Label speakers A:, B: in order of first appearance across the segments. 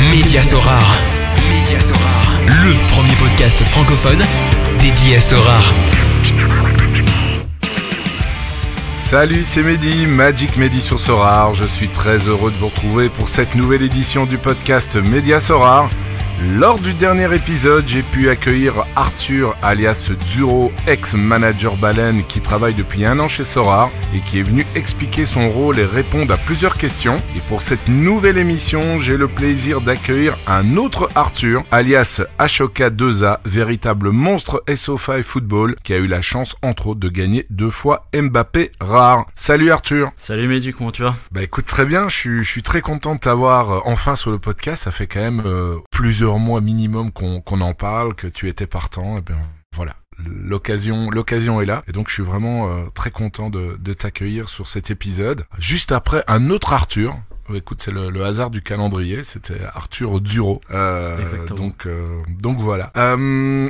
A: Média Sorare. Le premier podcast francophone dédié à Sorare.
B: Salut, c'est Mehdi, Magic Mehdi sur Sorare. Je suis très heureux de vous retrouver pour cette nouvelle édition du podcast Média Sorare. Lors du dernier épisode, j'ai pu accueillir Arthur, alias Duro, ex-manager baleine qui travaille depuis 1 an chez Sorare et qui est venu expliquer son rôle et répondre à plusieurs questions. Et pour cette nouvelle émission, j'ai le plaisir d'accueillir un autre Arthur, alias Ashoka 2A, véritable monstre SO5 football qui a eu la chance, entre autres, de gagner 2 fois Mbappé rare. Salut Arthur.
C: Salut Mehdi, comment tu vas ?
B: Bah écoute, très bien, je suis très content de t'avoir enfin sur le podcast. Ça fait quand même plusieurs mois minimum qu'on en parle, que tu étais partant, et bien voilà, l'occasion est là, et donc je suis vraiment très content de t'accueillir sur cet épisode. Juste après, un autre Arthur. Écoute, c'est le hasard du calendrier, c'était Arthur Duro. Donc voilà.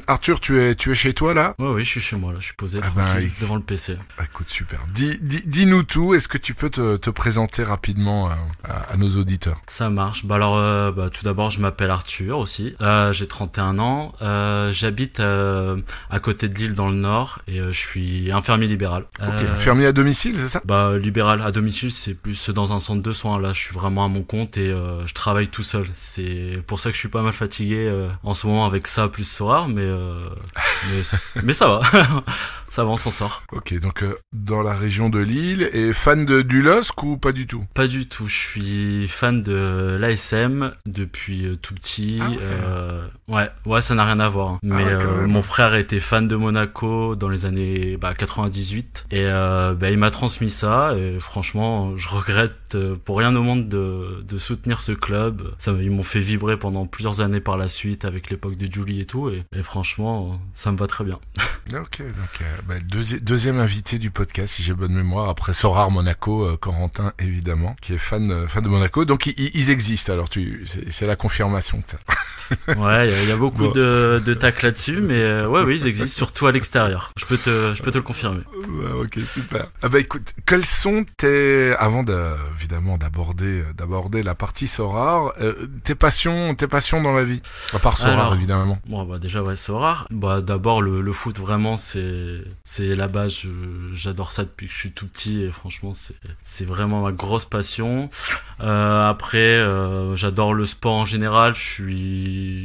B: Arthur, tu es chez toi là ?
C: Oui, je suis chez moi là, je suis posé tranquille devant le PC.
B: Écoute, super. Dis-nous tout, est-ce que tu peux te présenter rapidement à nos auditeurs ?
C: Ça marche. Tout d'abord, je m'appelle Arthur aussi. J'ai 31 ans. J'habite à côté de Lille dans le Nord et je suis infirmier libéral.
B: Ok, infirmier à domicile, c'est ça ?
C: Libéral à domicile, c'est plus dans un centre de soins. Là, je suis vraiment à mon compte et je travaille tout seul. C'est pour ça que je suis pas mal fatigué en ce moment avec ça plus Sorare, mais ça va. Ça va, on s'en sort.
B: Ok, donc dans la région de Lille, et fan du LOSC ou pas du tout ?
C: Pas du tout, je suis fan de l'ASM depuis tout petit. Ouais, ça n'a rien à voir. Hein. Mais mon frère était fan de Monaco dans les années 98 et il m'a transmis ça et franchement, je regrette pour rien au monde de soutenir ce club. Ils m'ont fait vibrer pendant plusieurs années par la suite avec l'époque de Julie et tout et franchement, ça me va très bien.
B: Ok, donc deuxième invité du podcast, si j'ai bonne mémoire, après Sorare Monaco, Corentin évidemment, qui est fan de Monaco. Donc ils existent. Alors c'est la confirmation que t'as.
C: Ouais, il y a beaucoup de tac là-dessus, mais oui, ils existent, surtout à l'extérieur. Je peux te le confirmer.
B: Ouais, ok, super. Écoute, quels sont avant évidemment d'aborder la partie Sorare, tes passions dans la vie, à part Sorare évidemment.
C: Déjà Sorare. D'abord le foot vraiment c'est la base. J'adore ça depuis que je suis tout petit et franchement c'est vraiment ma grosse passion. Après j'adore le sport en général. Je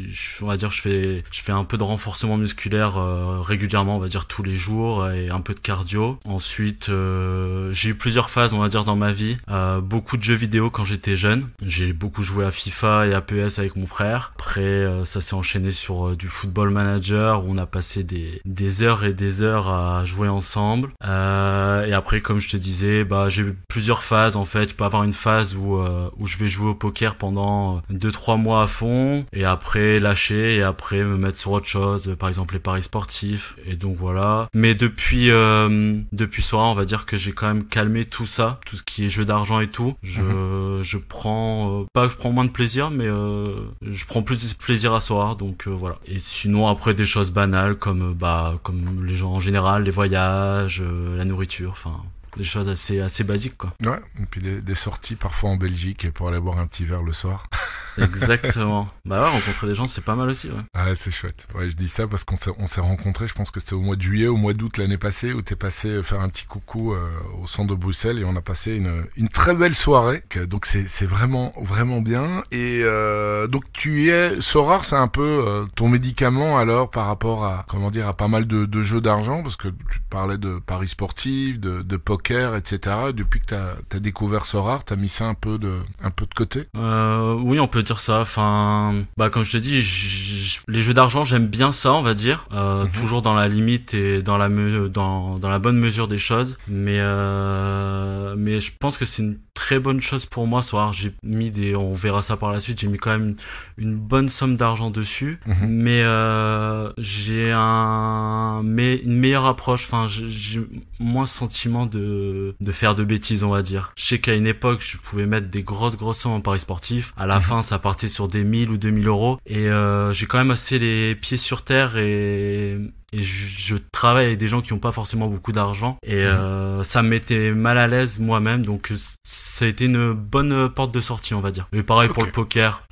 C: fais un peu de renforcement musculaire régulièrement, on va dire tous les jours, et un peu de cardio. Ensuite j'ai eu plusieurs phases, on va dire, dans ma vie. Beaucoup de jeux vidéo quand j'étais jeune. J'ai beaucoup joué à FIFA et à PES avec mon frère. Après ça s'est enchaîné sur du football manager où on a passé des heures et des heures à jouer ensemble. Et après, comme je te disais, j'ai eu plusieurs phases en fait. Je peux avoir une phase où je vais jouer au poker pendant 2-3 mois à fond et après lâcher et après me mettre sur autre chose, par exemple les paris sportifs. Et donc voilà. Mais depuis Sorare, on va dire que j'ai quand même calmé tout ça, tout ce qui est jeu d'argent et tout. Je prends moins de plaisir, mais je prends plus de plaisir à Sorare, donc voilà. Et sinon après des choses banales comme les gens en général, les voyages, la nourriture, enfin des choses assez basiques quoi.
B: Ouais, et puis des sorties parfois en Belgique pour aller boire un petit verre le soir.
C: Exactement. Rencontrer des gens, c'est pas mal aussi, ouais.
B: Ah, c'est chouette. Ouais, je dis ça parce qu'on s'est rencontrés, je pense que c'était au mois de juillet, au mois d'août l'année passée, où t'es passé faire un petit coucou au centre de Bruxelles et on a passé une très belle soirée. Donc c'est vraiment, vraiment bien. Et donc Sorare, c'est un peu ton médicament alors par rapport à, à pas mal de jeux d'argent, parce que tu parlais de paris sportifs, de poker, etc. Depuis que t'as découvert Sorare, t'as mis ça un peu de côté?
C: Oui, on peut dire ça. Enfin, comme je te dis, les jeux d'argent, j'aime bien ça, on va dire, toujours dans la limite et dans la bonne mesure des choses. Mais je pense que c'est une très bonne chose pour moi. J'ai mis on verra ça par la suite. J'ai mis quand même une bonne somme d'argent dessus, mais j'ai une meilleure approche. Enfin, j'ai moins ce sentiment de faire de bêtises, on va dire. Je sais qu'à une époque, je pouvais mettre des grosses sommes en paris sportifs. À la fin, ça partait sur des 1000 ou 2000 euros. Et j'ai quand même assez les pieds sur terre et et je travaille avec des gens qui ont pas forcément beaucoup d'argent et ça me mettait mal à l'aise moi-même, donc ça a été une bonne porte de sortie, on va dire. Et pareil pour le poker,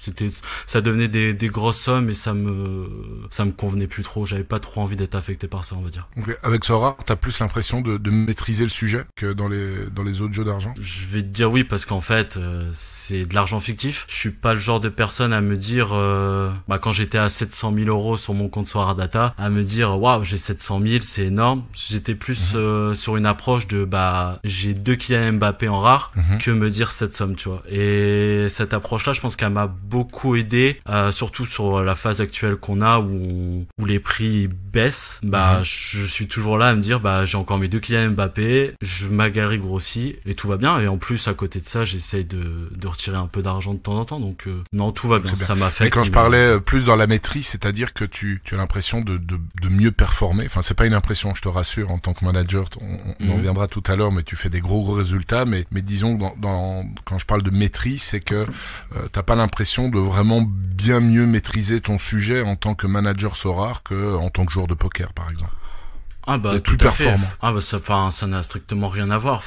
C: ça devenait des grosses sommes et ça me convenait plus trop, j'avais pas trop envie d'être affecté par ça, on va dire.
B: Okay. Avec Sorare, t'as plus l'impression de maîtriser le sujet que dans les autres jeux d'argent?
C: Je vais te dire oui, parce qu'en fait c'est de l'argent fictif. Je suis pas le genre de personne à me dire quand j'étais à 700 000 euros sur mon compte Sorare Data, à me dire waouh, j'ai 700 000, c'est énorme. J'étais plus sur une approche de j'ai 2 Kylian Mbappé en rare que me dire cette somme, tu vois. Et cette approche là, je pense qu'elle m'a beaucoup aidé, surtout sur la phase actuelle qu'on a où les prix baissent. Je suis toujours là à me dire j'ai encore mes 2 Kylian Mbappé, ma galerie grossit et tout va bien. Et en plus à côté de ça, j'essaye de retirer un peu d'argent de temps en temps, donc non, tout va bien. Ça m'a fait.
B: Mais quand je parlais plus dans la maîtrise, c'est-à-dire que tu as l'impression de mieux performer. Enfin, c'est pas une impression, je te rassure, en tant que manager, on en reviendra tout à l'heure, mais tu fais des gros résultats. Mais disons quand je parle de maîtrise, c'est que t'as pas l'impression de vraiment bien mieux maîtriser ton sujet en tant que manager Sorare que en tant que joueur de poker, par exemple.
C: Tout à fait. Ça n'a strictement rien à voir.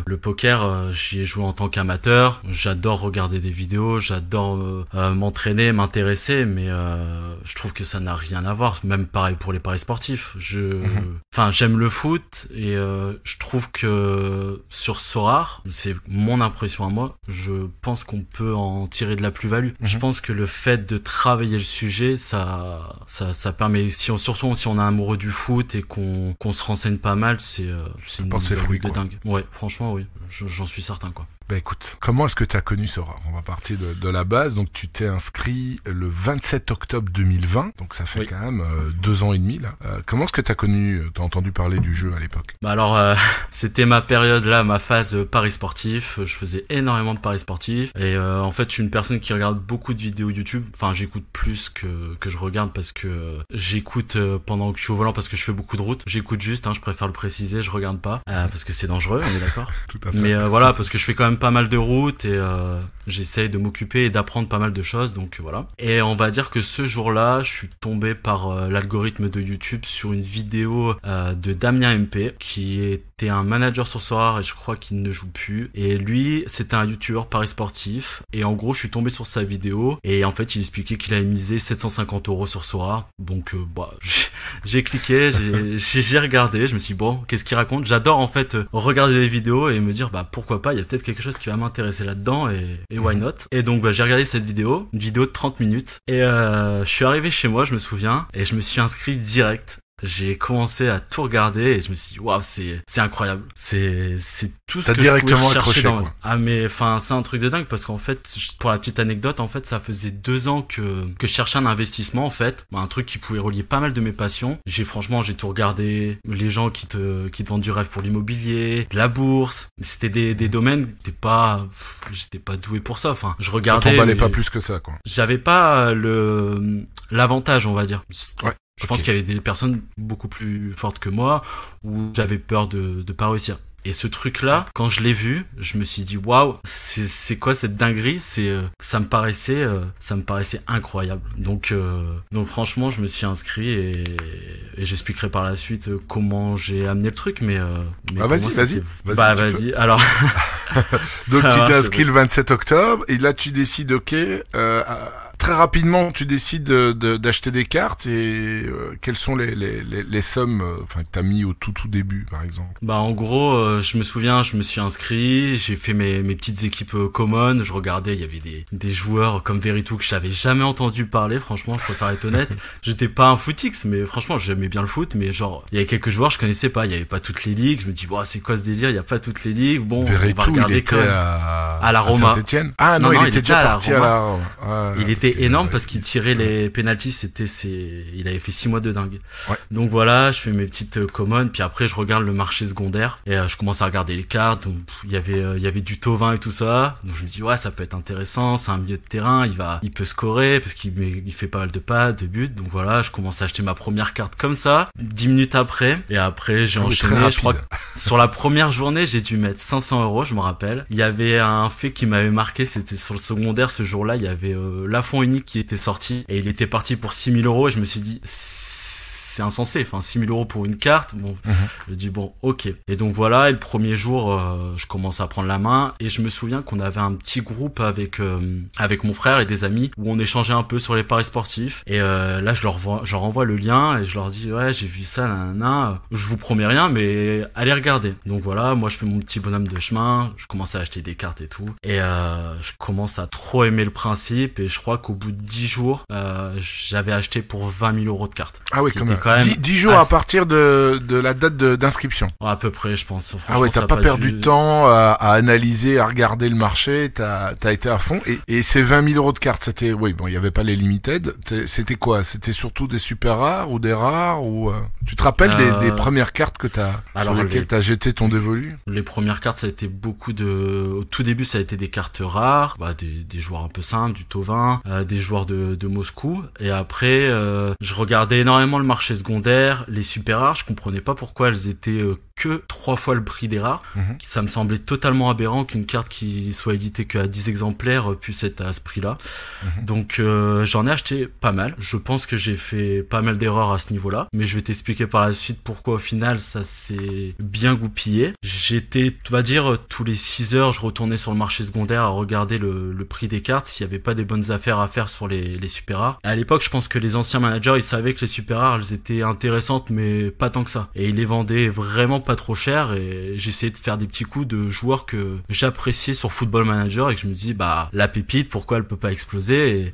C: Le poker, j'y ai joué en tant qu'amateur. J'adore regarder des vidéos, j'adore m'entraîner, m'intéresser, mais je trouve que ça n'a rien à voir. Même pareil pour les paris sportifs. J'aime le foot et je trouve que sur Sorare, c'est mon impression à moi, je pense qu'on peut en tirer de la plus-value. Je pense que le fait de travailler le sujet, ça permet, surtout si on est amoureux du foot et qu'on se renseigne pas mal, c'est une fruits de dingue. Ouais, franchement, oui, j'en suis certain, quoi.
B: Écoute, comment est-ce que tu as connu Sorare? On va partir de la base. Donc tu t'es inscrit le 27 octobre 2020, donc ça fait quand même 2 ans et demi là. Comment est-ce que t'as entendu parler du jeu à l'époque?
C: C'était ma période là, ma phase paris sportif. Je faisais énormément de paris sportifs et en fait je suis une personne qui regarde beaucoup de vidéos YouTube. Enfin, j'écoute plus que je regarde parce que j'écoute pendant que je suis au volant parce que je fais beaucoup de route. J'écoute juste, je préfère le préciser, je regarde pas parce que c'est dangereux, on est d'accord.
B: Tout à fait.
C: Mais voilà, parce que je fais quand même pas mal de routes et j'essaye de m'occuper et d'apprendre pas mal de choses, donc voilà. Et on va dire que ce jour-là, je suis tombé par l'algorithme de YouTube sur une vidéo de Damien MP qui était un manager sur Sorare et je crois qu'il ne joue plus. Et lui, c'était un youtubeur paris sportif et en gros, je suis tombé sur sa vidéo et en fait, il expliquait qu'il avait misé 750 € sur Sorare. Donc j'ai cliqué, j'ai regardé, je me suis dit bon, qu'est-ce qu'il raconte? J'adore en fait regarder des vidéos et me dire pourquoi pas, il y a peut-être quelque chose qui va m'intéresser là-dedans et why not. Et donc j'ai regardé cette vidéo, une vidéo de 30 minutes et je suis arrivé chez moi, je me souviens, et je me suis inscrit direct. J'ai commencé à tout regarder et je me suis dit waouh, c'est incroyable. C'est tout ce que
B: directement
C: je pouvais chercher
B: accroché, quoi.
C: C'est un truc de dingue parce qu'en fait, pour la petite anecdote, en fait, ça faisait 2 ans que je cherchais un investissement, en fait, un truc qui pouvait relier pas mal de mes passions. J'ai tout regardé, les gens qui te vendent du rêve pour l'immobilier, de la bourse. C'était des domaines j'étais pas doué pour ça. Enfin, je regardais.
B: Ça t'emballait pas plus que ça, quoi.
C: J'avais pas l'avantage, on va dire.
B: Ouais.
C: Je pense qu'il y avait des personnes beaucoup plus fortes que moi où j'avais peur de pas réussir. Et ce truc-là, quand je l'ai vu, je me suis dit waouh, c'est quoi cette dinguerie? Ça me paraissait incroyable. Donc franchement, je me suis inscrit et j'expliquerai par la suite comment j'ai amené le truc. Mais vas-y. Alors,
B: donc tu t'es inscrit le 27 octobre et là tu décides très rapidement, tu décides d'acheter des cartes et quelles sont les sommes que t'as mis au tout début, par exemple?
C: En gros, je me souviens, je me suis inscrit, j'ai fait mes petites équipes common, je regardais, il y avait des joueurs comme Veritou que j'avais jamais entendu parler, franchement, je préfère être honnête. J'étais pas un footix, mais franchement, j'aimais bien le foot, mais genre, il y avait quelques joueurs je connaissais pas, il y avait pas toutes les ligues, je me dis, c'est quoi ce délire, il y a pas toutes les ligues, bon,
B: Veritou,
C: on va regarder quand même.
B: À
C: la Roma.
B: Saint-Etienne. Ah non, il était déjà parti à la Roma.
C: Il était énorme parce qu'il tirait les penalties, il avait fait 6 mois de dingue.
B: Ouais.
C: Donc voilà, je fais mes petites commons, puis après je regarde le marché secondaire et je commence à regarder les cartes. Donc il y avait du Thauvin et tout ça. Donc je me dis ça peut être intéressant, c'est un milieu de terrain, il peut scorer parce qu'il fait pas mal de passes, de buts. Donc voilà, je commence à acheter ma première carte comme ça. 10 minutes après et après j'ai enchaîné. Je crois que sur la première journée, j'ai dû mettre 500 €, je me rappelle. Il y avait un fait qui m'avait marqué, c'était sur le secondaire ce jour-là, il y avait Lafont Unique qui était sorti et il était parti pour 6 000 € et je me suis dit c'est insensé. Enfin, 6 000 € pour une carte. Bon, je dis bon, ok. Et donc voilà, et le premier jour, je commence à prendre la main et je me souviens qu'on avait un petit groupe avec mon frère et des amis où on échangeait un peu sur les paris sportifs. Et là, je leur envoie le lien et je leur dis ouais, j'ai vu ça, nanana. Je vous promets rien, mais allez regarder. Donc voilà, moi je fais mon petit bonhomme de chemin, je commence à acheter des cartes et tout. Et je commence à trop aimer le principe et je crois qu'au bout de 10 jours, j'avais acheté pour 20 000 € de cartes.
B: Ah oui, quand même. 10 jours à partir de la date d'inscription.
C: À peu près, je pense.
B: Ah ouais, t'as pas perdu de temps à analyser, à regarder le marché, t'as été à fond. Et ces 20 000 € de cartes, c'était, oui, bon, il y avait pas les limited. C'était quoi? C'était surtout des super rares ou des rares ou tu te rappelles des premières cartes que sur lesquelles t'as jeté ton dévolu? Les
C: premières cartes, ça a été au tout début, ça a été des cartes rares, des joueurs un peu simples, du Tovin, des joueurs de Moscou. Et après, je regardais énormément le marché secondaire, les super rares. Je comprenais pas pourquoi elles étaient que 3 fois le prix des rares. Ça me semblait totalement aberrant qu'une carte qui soit éditée qu'à 10 exemplaires puisse être à ce prix-là. Donc j'en ai acheté pas mal. Je pense que j'ai fait pas mal d'erreurs à ce niveau-là, mais je vais t'expliquer par la suite pourquoi au final ça s'est bien goupillé. J'étais, on va dire, tous les 6 heures, je retournais sur le marché secondaire à regarder le prix des cartes, s'il y avait pas des bonnes affaires à faire sur les super rares. À l'époque, je pense que les anciens managers, ils savaient que les super rares, elles étaient intéressantes, mais pas tant que ça. Et ils les vendaient vraiment pas trop cher, et j'essayais de faire des petits coups de joueurs que j'appréciais sur Football Manager et que je me dis, la pépite, pourquoi elle peut pas exploser?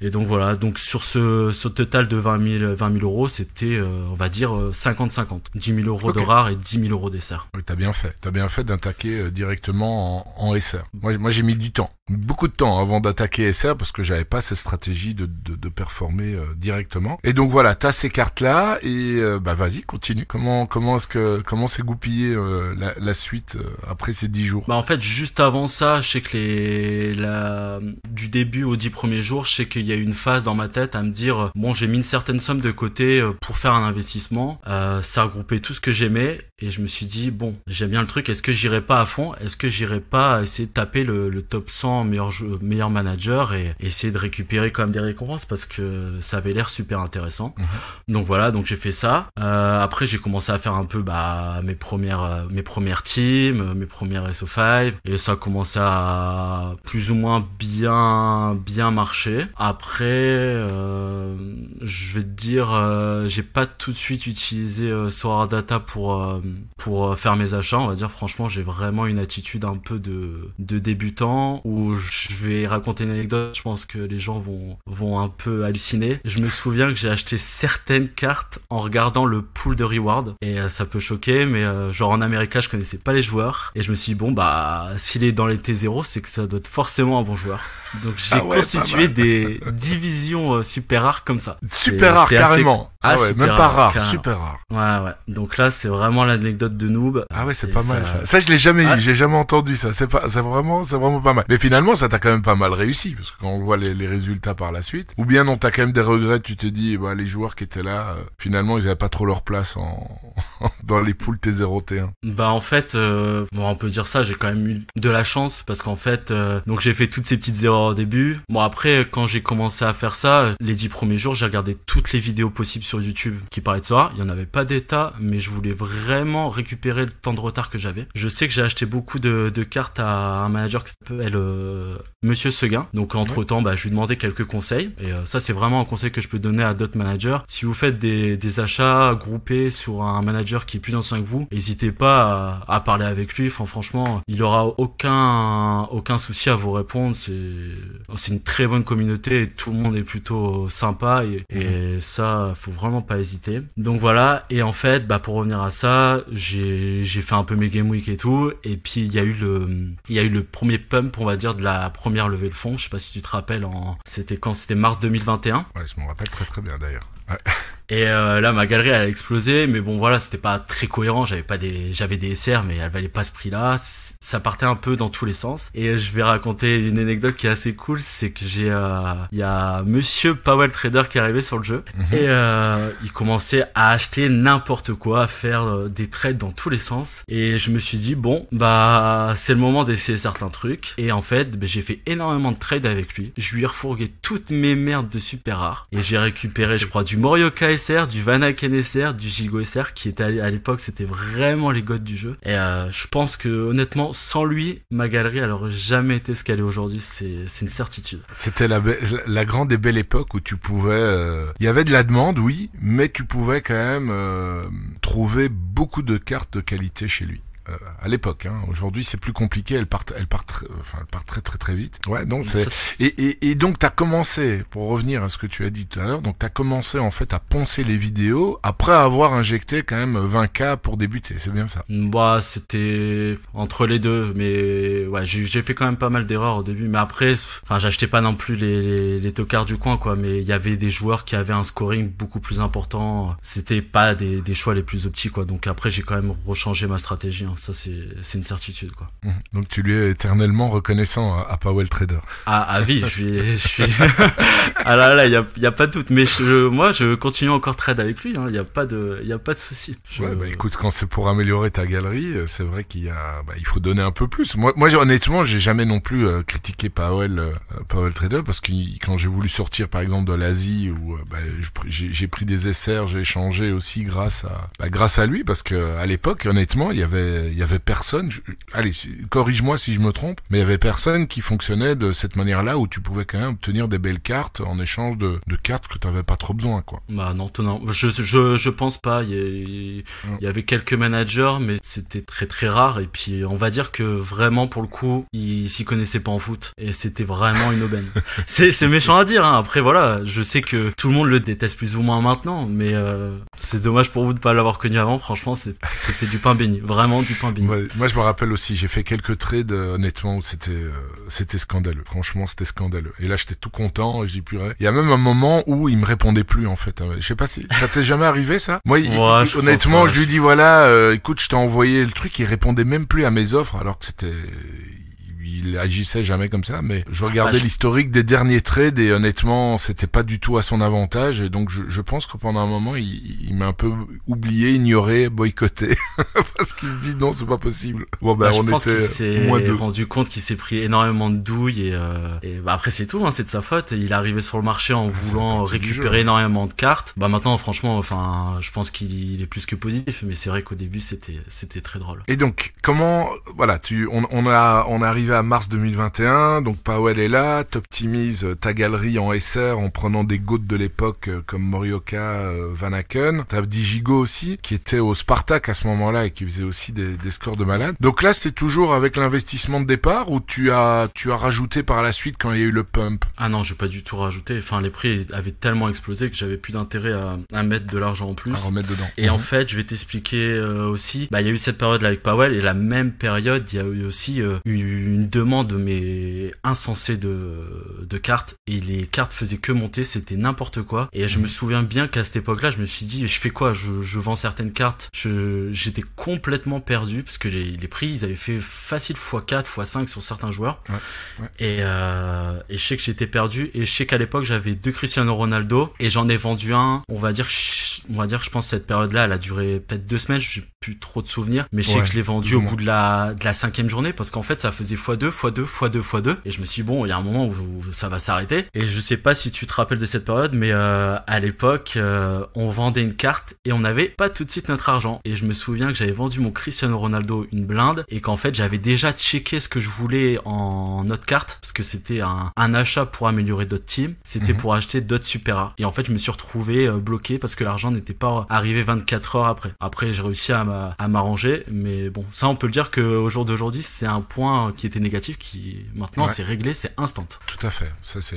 C: Et donc voilà, donc sur ce total de 20 000 €, c'était, on va dire, 50-50. 10 000 € de rares et 10 000 € d'SR.
B: Oui, t'as bien fait d'attaquer directement en SR. Moi, j'ai mis du temps. Beaucoup de temps avant d'attaquer SR parce que j'avais pas cette stratégie de performer directement. Et donc voilà, t'as ces cartes-là et vas-y, continue. Comment s'est goupillé la suite après ces 10 jours?
C: En fait, juste avant ça, je sais que du début aux 10 premiers jours, je sais qu'il y a eu une phase dans ma tête à me dire bon, j'ai mis une certaine somme de côté pour faire un investissement. Ça regroupait tout ce que j'aimais et je me suis dit bon, j'aime bien le truc. Est-ce que j'irai pas à fond? Est-ce que j'irai pas essayer de taper le top 100 meilleur manager et essayer de récupérer quand même des récompenses parce que ça avait l'air super intéressant. Donc voilà, donc j'ai fait ça. Après j'ai commencé à faire un peu mes premières teams, mes premières SO5 et ça a commencé à plus ou moins bien marcher. Après je vais te dire j'ai pas tout de suite utilisé Sorare Data pour faire mes achats, on va dire. Franchement, j'ai vraiment une attitude un peu de débutant où je vais raconter une anecdote, je pense que les gens vont un peu halluciner. Je me souviens que j'ai acheté certaines cartes en regardant le pool de reward et ça peut choquer, mais genre en America je connaissais pas les joueurs et je me suis dit bon s'il est dans les T0 c'est que ça doit être forcément un bon joueur. Donc j'ai constitué des divisions super rares comme ça.
B: Super rares carrément. Même pas rare,
C: carrément.
B: Super rare.
C: Ouais. Donc là c'est vraiment l'anecdote de noob.
B: Ah ouais, c'est pas mal ça. Ça je l'ai jamais eu, j'ai jamais entendu ça. C'est vraiment pas mal. Mais finalement ça t'a quand même pas mal réussi parce que quand on voit les résultats par la suite, ou bien non, t'as quand même des regrets, tu te dis les joueurs qui étaient là finalement ils avaient pas trop leur place dans les poules T0 T1.
C: En fait on peut dire ça, j'ai quand même eu de la chance parce qu'en fait donc j'ai fait toutes ces petites erreurs au début. Bon après quand j'ai commencé à faire ça, les 10 premiers jours, j'ai regardé toutes les vidéos possibles sur YouTube qui parlaient de ça. Il y en avait pas d'état, mais je voulais vraiment récupérer le temps de retard que j'avais. Je sais que j'ai acheté beaucoup de cartes à un manager qui s'appelle Monsieur Seguin. Donc entre temps, je lui demandais quelques conseils. Et ça c'est vraiment un conseil que je peux donner à d'autres managers. Si vous faites des achats groupés sur un manager qui est plus ancien que vous, n'hésitez pas à parler avec lui. Franchement, il aura aucun souci à vous répondre. C'est une très bonne communauté et tout le monde est plutôt sympa et ça faut vraiment pas hésiter. Donc voilà, et en fait pour revenir à ça, j'ai fait un peu mes game week et tout, et puis il y a eu le premier pump, on va dire, de la première levée de fonds. Je sais pas si tu te rappelles, c'était mars 2021.
B: Ouais, je m'en rappelle très très bien d'ailleurs. Ouais.
C: Et là ma galerie elle a explosé, mais bon voilà, c'était pas très cohérent, j'avais des SR mais elle valait pas ce prix-là, ça partait un peu dans tous les sens. Et je vais raconter une anecdote qui est assez cool, c'est que il y a Monsieur Powell Trader qui est arrivé sur le jeu et il commençait à acheter n'importe quoi, à faire des trades dans tous les sens, et je me suis dit bon c'est le moment d'essayer certains trucs. Et en fait j'ai fait énormément de trades avec lui, je lui ai refourgué toutes mes merdes de super rares et j'ai récupéré je crois du Morioka SR, du Vanaken SR, du Gigot SR, qui était à l'époque, c'était vraiment les goats du jeu. Et je pense que honnêtement, sans lui, ma galerie elle aurait jamais été ce qu'elle est aujourd'hui. C'est une certitude.
B: C'était la grande et belle époque où tu pouvais, il y avait de la demande, oui, mais tu pouvais quand même trouver beaucoup de cartes de qualité chez lui. À l'époque, hein. Aujourd'hui c'est plus compliqué, elle part très très très vite. Ouais, donc et donc t'as commencé, pour revenir à ce que tu as dit tout à l'heure, donc t'as commencé en fait à poncer les vidéos après avoir injecté quand même 20K pour débuter, c'est bien ça?
C: Bah c'était entre les deux, mais ouais j'ai fait quand même pas mal d'erreurs au début, mais après, enfin j'achetais pas non plus les tocards du coin quoi, mais il y avait des joueurs qui avaient un scoring beaucoup plus important, c'était pas des choix les plus optiques quoi, donc après j'ai quand même rechangé ma stratégie. Hein. Ça c'est une certitude quoi.
B: Donc tu lui es éternellement reconnaissant à Powell Trader.
C: À vie, je suis ah là il y a pas de doute, mais moi je continue encore trade avec lui, hein, il y a pas de souci.
B: Ouais, bah écoute, quand c'est pour améliorer ta galerie, c'est vrai il faut donner un peu plus. Moi honnêtement, j'ai jamais non plus critiqué Powell Trader parce que quand j'ai voulu sortir par exemple de l'Asie où j'ai pris des SR, j'ai échangé aussi grâce à lui parce que à l'époque honnêtement, il y avait personne, allez, corrige-moi si je me trompe, mais il y avait personne qui fonctionnait de cette manière-là où tu pouvais quand même obtenir des belles cartes en échange de cartes que t'avais pas trop besoin, quoi.
C: Bah non, je pense pas. Il y avait quelques managers, mais c'était très très rare. Et puis on va dire que vraiment pour le coup, ils s'y connaissaient pas en foot et c'était vraiment une aubaine. c'est méchant à dire. Hein. Après voilà, je sais que tout le monde le déteste plus ou moins maintenant, mais c'est dommage pour vous de pas l'avoir connu avant. Franchement, c'était du pain béni, vraiment du pain béni.
B: Moi je me rappelle aussi, j'ai fait quelques trades honnêtement où c'était scandaleux. Franchement, c'était scandaleux. Et là j'étais tout content, je dis purée. Il y a même un moment où il me répondait plus en fait. Je sais pas si ça t'est jamais arrivé ça. Moi honnêtement, je lui dis voilà, écoute, je t'ai envoyé le truc, il répondait même plus à mes offres alors que il agissait jamais comme ça, mais je regardais l'historique des derniers trades et honnêtement c'était pas du tout à son avantage et donc je pense que pendant un moment il m'a un peu oublié, ignoré, boycotté parce qu'il se dit non c'est pas possible. Bon
C: je pense qu'il s'est rendu compte qu'il s'est pris énormément de douilles et après c'est tout, hein, c'est de sa faute. Il est arrivé sur le marché en voulant récupérer énormément de cartes. Maintenant franchement je pense qu'il est plus que positif, mais c'est vrai qu'au début c'était très drôle.
B: Et donc comment on est arrivé à mars 2021, donc Powell est là, t'optimises ta galerie en SR en prenant des GOAT de l'époque comme Morioka, Vanaken. T'as Digigo aussi, qui était au Spartak à ce moment-là et qui faisait aussi des scores de malade. Donc là, c'est toujours avec l'investissement de départ ou tu as rajouté par la suite quand il y a eu le pump?
C: Ah non, j'ai pas du tout rajouté. Enfin, les prix avaient tellement explosé que j'avais plus d'intérêt à mettre de l'argent en plus.
B: À remettre dedans.
C: Et en fait, je vais t'expliquer aussi, il y a eu cette période-là avec Powell et la même période, il y a eu aussi une demande mais insensée de cartes et les cartes faisaient que monter, c'était n'importe quoi. Et je me souviens bien qu'à cette époque-là, je me suis dit je fais quoi, je vends certaines cartes, j'étais complètement perdu parce que les prix ils avaient fait facile x4, x5 sur certains joueurs. Ouais. Et je sais que j'étais perdu et je sais qu'à l'époque j'avais 2 Cristiano Ronaldo et j'en ai vendu un, on va dire je pense que cette période-là elle a duré peut-être 2 semaines, j'ai plus trop de souvenirs, mais je sais que je l'ai vendu au bout de la 5e journée parce qu'en fait ça faisait x2 et je me suis dit bon il y a un moment où ça va s'arrêter. Et je sais pas si tu te rappelles de cette période, mais à l'époque on vendait une carte et on n'avait pas tout de suite notre argent et je me souviens que j'avais vendu mon Cristiano Ronaldo une blinde et qu'en fait j'avais déjà checké ce que je voulais en autre carte parce que c'était un achat pour améliorer d'autres teams, c'était pour acheter d'autres super rares et en fait je me suis retrouvé bloqué parce que l'argent n'était pas arrivé 24 heures après j'ai réussi à m'arranger, mais bon ça on peut le dire qu'au jour d'aujourd'hui c'est un point qui était négatif qui maintenant c'est réglé, c'est instant.
B: Tout à fait. Ça c'est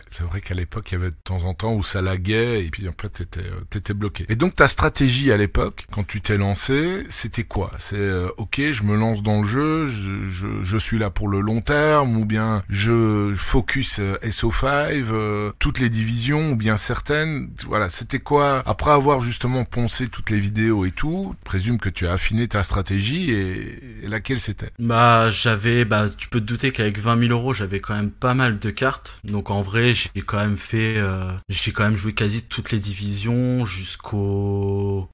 B: c'est vrai qu'à l'époque il y avait de temps en temps où ça laguait et puis après t'étais bloqué. Et donc ta stratégie à l'époque quand tu t'es lancé, c'était quoi? C'est OK, je me lance dans le jeu, je suis là pour le long terme ou bien je focus SO5 toutes les divisions ou bien certaines, voilà, c'était quoi après avoir justement poncé toutes les vidéos et tout, je présume que tu as affiné ta stratégie et laquelle c'était?
C: tu peux te douter qu'avec 20 000 euros, j'avais quand même pas mal de cartes. Donc en vrai, j'ai quand même joué quasi toutes les divisions jusqu'aux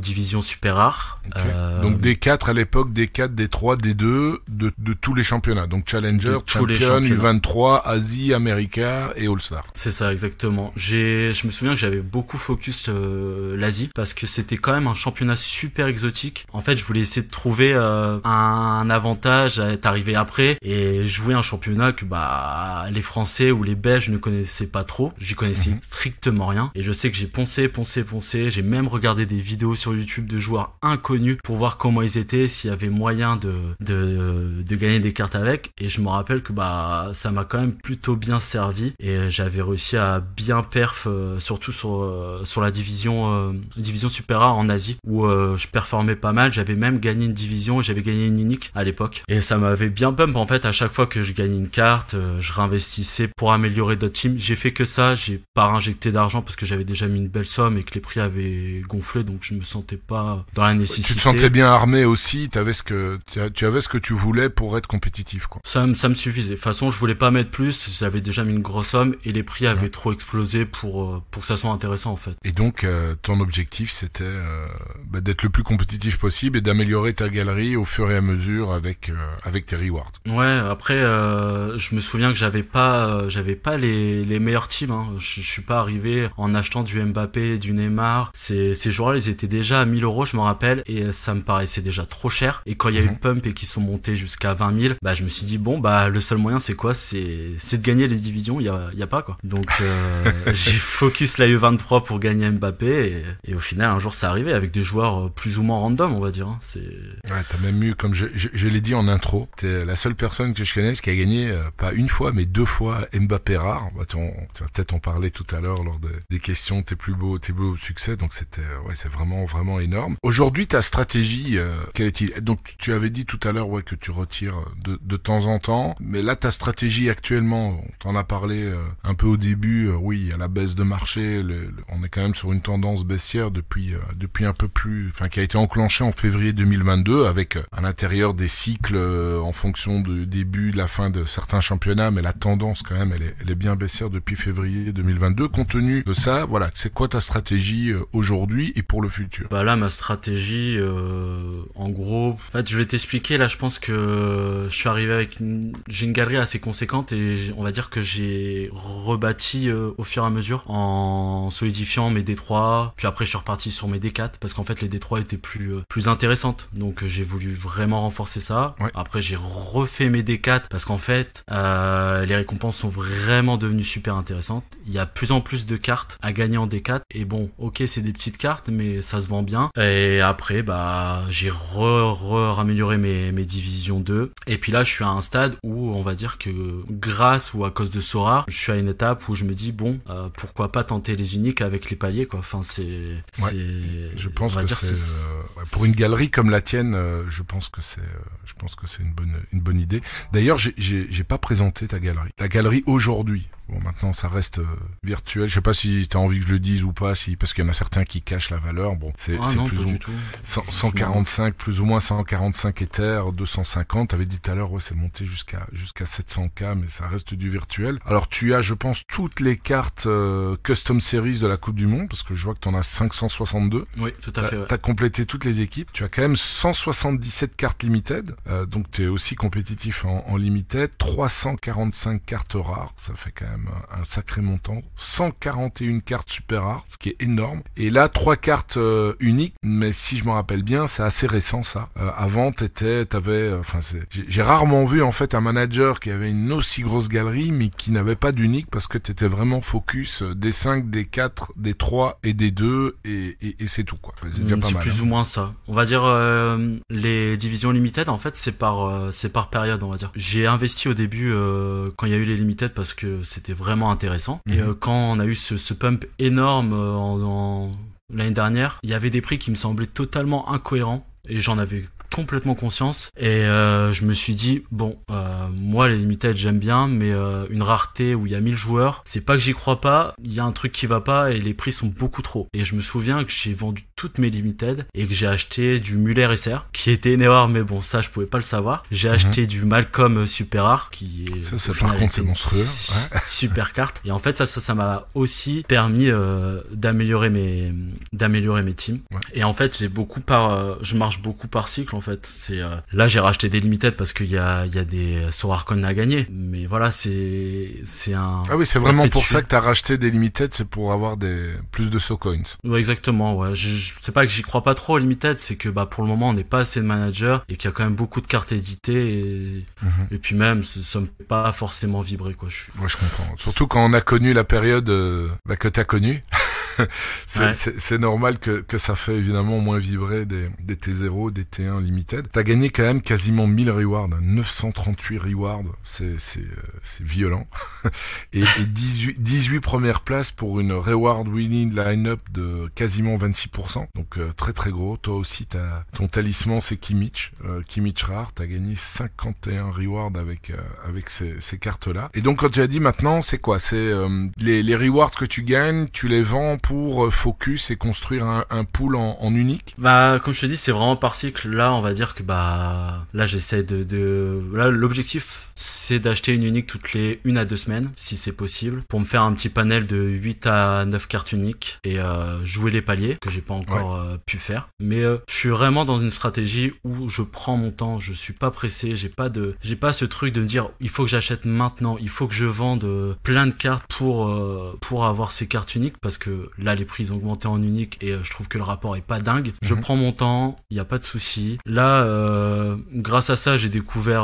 C: divisions super rares.
B: Okay. Donc D4 à l'époque, D4, D3, D2 de tous les championnats. Donc Challenger, Champion, U23, Asie, America et All-Star.
C: C'est ça, exactement. Je me souviens que j'avais beaucoup focus l'Asie parce que c'était quand même un championnat super exotique. En fait, je voulais essayer de trouver un avantage à être arrivé après et jouer un championnat que les Français ou les Belges ne connaissaient pas trop. J'y connaissais strictement rien et je sais que j'ai poncé. J'ai même regardé des vidéos sur YouTube de joueurs inconnus pour voir comment ils étaient, s'il y avait moyen de gagner des cartes avec. Et je me rappelle que ça m'a quand même plutôt bien servi et j'avais réussi à bien perf, surtout sur la division super rare en Asie où je performais pas mal. J'avais même gagné une division et j'avais gagné une unique à l'époque et ça m'avait bien pump. En fait, à chaque fois que je gagnais une carte, je réinvestissais pour améliorer d'autres teams. J'ai fait que ça, j'ai pas injecté d'argent parce que j'avais déjà mis une belle somme et que les prix avaient gonflé, donc je me sentais pas dans la nécessité.
B: Tu te sentais bien armé aussi, tu avais ce que tu voulais pour être compétitif, quoi.
C: Ça me suffisait. De toute façon, je voulais pas mettre plus, j'avais déjà mis une grosse somme et les prix avaient trop explosé pour que ça soit intéressant en fait.
B: Et donc ton objectif c'était d'être le plus compétitif possible et d'améliorer ta galerie au fur et à mesure avec tes rewards.
C: Ouais, après je me souviens que j'avais pas les meilleurs teams, hein. Je suis pas arrivé en achetant du Mbappé, du Neymar. Ces joueurs-là, ils étaient déjà à 1000 euros, je me rappelle, et ça me paraissait déjà trop cher. Et quand il y a eu le pump et qu'ils sont montés jusqu'à 20 000, je me suis dit le seul moyen c'est quoi? C'est de gagner les divisions. Il y a pas quoi. Donc j'ai focus la U23 pour gagner Mbappé et au final un jour ça arrivait avec des joueurs plus ou moins random, on va dire. Hein.
B: Ouais, t'as même eu, comme je l'ai dit en intro, t'es la seule personne que je connaisse qui a gagné pas une fois mais 2 fois Mbappé rare. Tu vas peut-être en parler tout à l'heure lors des questions, tes plus beaux succès. Donc c'est vraiment énorme. Aujourd'hui, ta stratégie, quelle est-il? Donc tu avais dit tout à l'heure que tu retires de temps en temps, mais là ta stratégie actuellement, on t'en a parlé un peu au début. Oui, à la baisse de marché, on est quand même sur une tendance baissière depuis un peu plus, qui a été enclenchée en février 2022 avec à l'intérieur des cycles en fonction du début, de la fin de certains championnats, mais la tendance quand même elle est bien baissière depuis février 2022. Compte tenu de ça, voilà, c'est quoi ta stratégie aujourd'hui et pour le futur?
C: Là, ma stratégie, en gros, en fait, je vais t'expliquer. Là, je pense que je suis arrivé j'ai une galerie assez conséquente et on va dire que j'ai rebâti au fur et à mesure en solidifiant mes D3. Puis après, je suis reparti sur mes D4 parce qu'en fait, les D3 étaient plus intéressantes. Donc, j'ai voulu vraiment renforcer ça. Ouais. Après, j'ai refait mes D4 parce qu'en fait, les récompenses sont vraiment devenues super intéressantes. Il y a plus en plus de cartes à gagner en D4 et bon, ok, c'est des petites cartes, mais ça se vend bien. Et après, j'ai amélioré mes divisions 2. Et puis là, je suis à un stade où on va dire que grâce ou à cause de Sora, je suis à une étape où je me dis pourquoi pas tenter les uniques avec les paliers, quoi. Enfin,
B: je pense que c'est pour une galerie comme la tienne, je pense que c'est une bonne idée. D'ailleurs, j'ai pas présenté ta galerie. Ta galerie aujourd'hui. Bon, maintenant, ça reste virtuel. Je sais pas si t'as envie que je le dise ou pas, parce qu'il y en a certains qui cachent la valeur. Bon, c'est plus ou moins 145, plus ou moins 145 Ethers, 250. T'avais dit tout à l'heure, c'est monté jusqu'à 700K, mais ça reste du virtuel. Alors, tu as, je pense, toutes les cartes Custom Series de la Coupe du Monde, parce que je vois que t'en as 562.
C: Oui, tout à fait. Ouais.
B: T'as complété toutes les équipes. Tu as quand même 177 cartes limited, donc t'es aussi compétitif en limited. 345 cartes rares, ça fait quand même un sacré montant. 141 cartes super rares, ce qui est énorme. Et là, 3 cartes uniques, mais si je me rappelle bien, c'est assez récent ça. Avant, j'ai rarement vu en fait un manager qui avait une aussi grosse galerie, mais qui n'avait pas d'unique parce que t'étais vraiment focus des 5, des 4, des 3 et des 2 et c'est tout quoi. C'est déjà pas mal.
C: C'est plus ou moins ça. On va dire les divisions limited en fait c'est par période on va dire. J'ai investi au début quand il y a eu les limited parce que c'était vraiment intéressant. Et quand on a eu ce pump énorme l'année dernière, il y avait des prix qui me semblaient totalement incohérents. Et j'en avais complètement conscience et je me suis dit bon, moi les limited j'aime bien, mais une rareté où il y a 1000 joueurs, c'est pas que j'y crois pas, il y a un truc qui va pas et les prix sont beaucoup trop. Et je me souviens que j'ai vendu toutes mes limited et que j'ai acheté du Muller SR qui était une erreur, mais bon ça je pouvais pas le savoir. J'ai acheté du Malcolm super rare qui est
B: ça par contre c'est monstrueux, ouais.
C: Super carte. Et en fait ça m'a aussi permis d'améliorer mes teams. Ouais. Et en fait je marche beaucoup par cycle en fait. C'est là j'ai racheté des limited parce qu'il y a des Sorar Coin à gagner, mais voilà c'est un.
B: Ah oui, c'est vraiment pour ça que t'as racheté des limited, c'est pour avoir plus de SoCoins.
C: Ouais, exactement, ouais. C'est pas que j'y crois pas trop aux limited, c'est que pour le moment on n'est pas assez de managers et qu'il y a quand même beaucoup de cartes éditées et puis même ça me fait pas forcément vibrer quoi.
B: Moi je comprends. Surtout quand on a connu la période que t'as connue. C'est normal que ça fait évidemment moins vibrer des T0, des T1 limited. T'as gagné quand même quasiment 1000 rewards, 938 rewards, c'est violent. et 18 premières places pour une reward winning line-up de quasiment 26%. Donc très très gros. Toi aussi ton talisman c'est Kimmich rare, t'as gagné 51 rewards avec ces cartes-là. Et donc quand tu as dit maintenant, c'est quoi? C'est les rewards que tu gagnes, tu les vends pour focus et construire un pool en unique?
C: Bah, comme je te dis, c'est vraiment par cycle. Là, on va dire que là, j'essaie là, l'objectif, c'est d'acheter une unique toutes les 1 à 2 semaines, si c'est possible, pour me faire un petit panel de 8 à 9 cartes uniques et jouer les paliers, que j'ai pas encore pu faire. Mais je suis vraiment dans une stratégie où je prends mon temps, je suis pas pressé, j'ai pas ce truc de me dire, il faut que j'achète maintenant, il faut que je vende plein de cartes pour avoir ces cartes uniques, parce que là les prix ont augmenté en unique et je trouve que le rapport est pas dingue. Je prends mon temps, il y a pas de souci. Là grâce à ça, j'ai découvert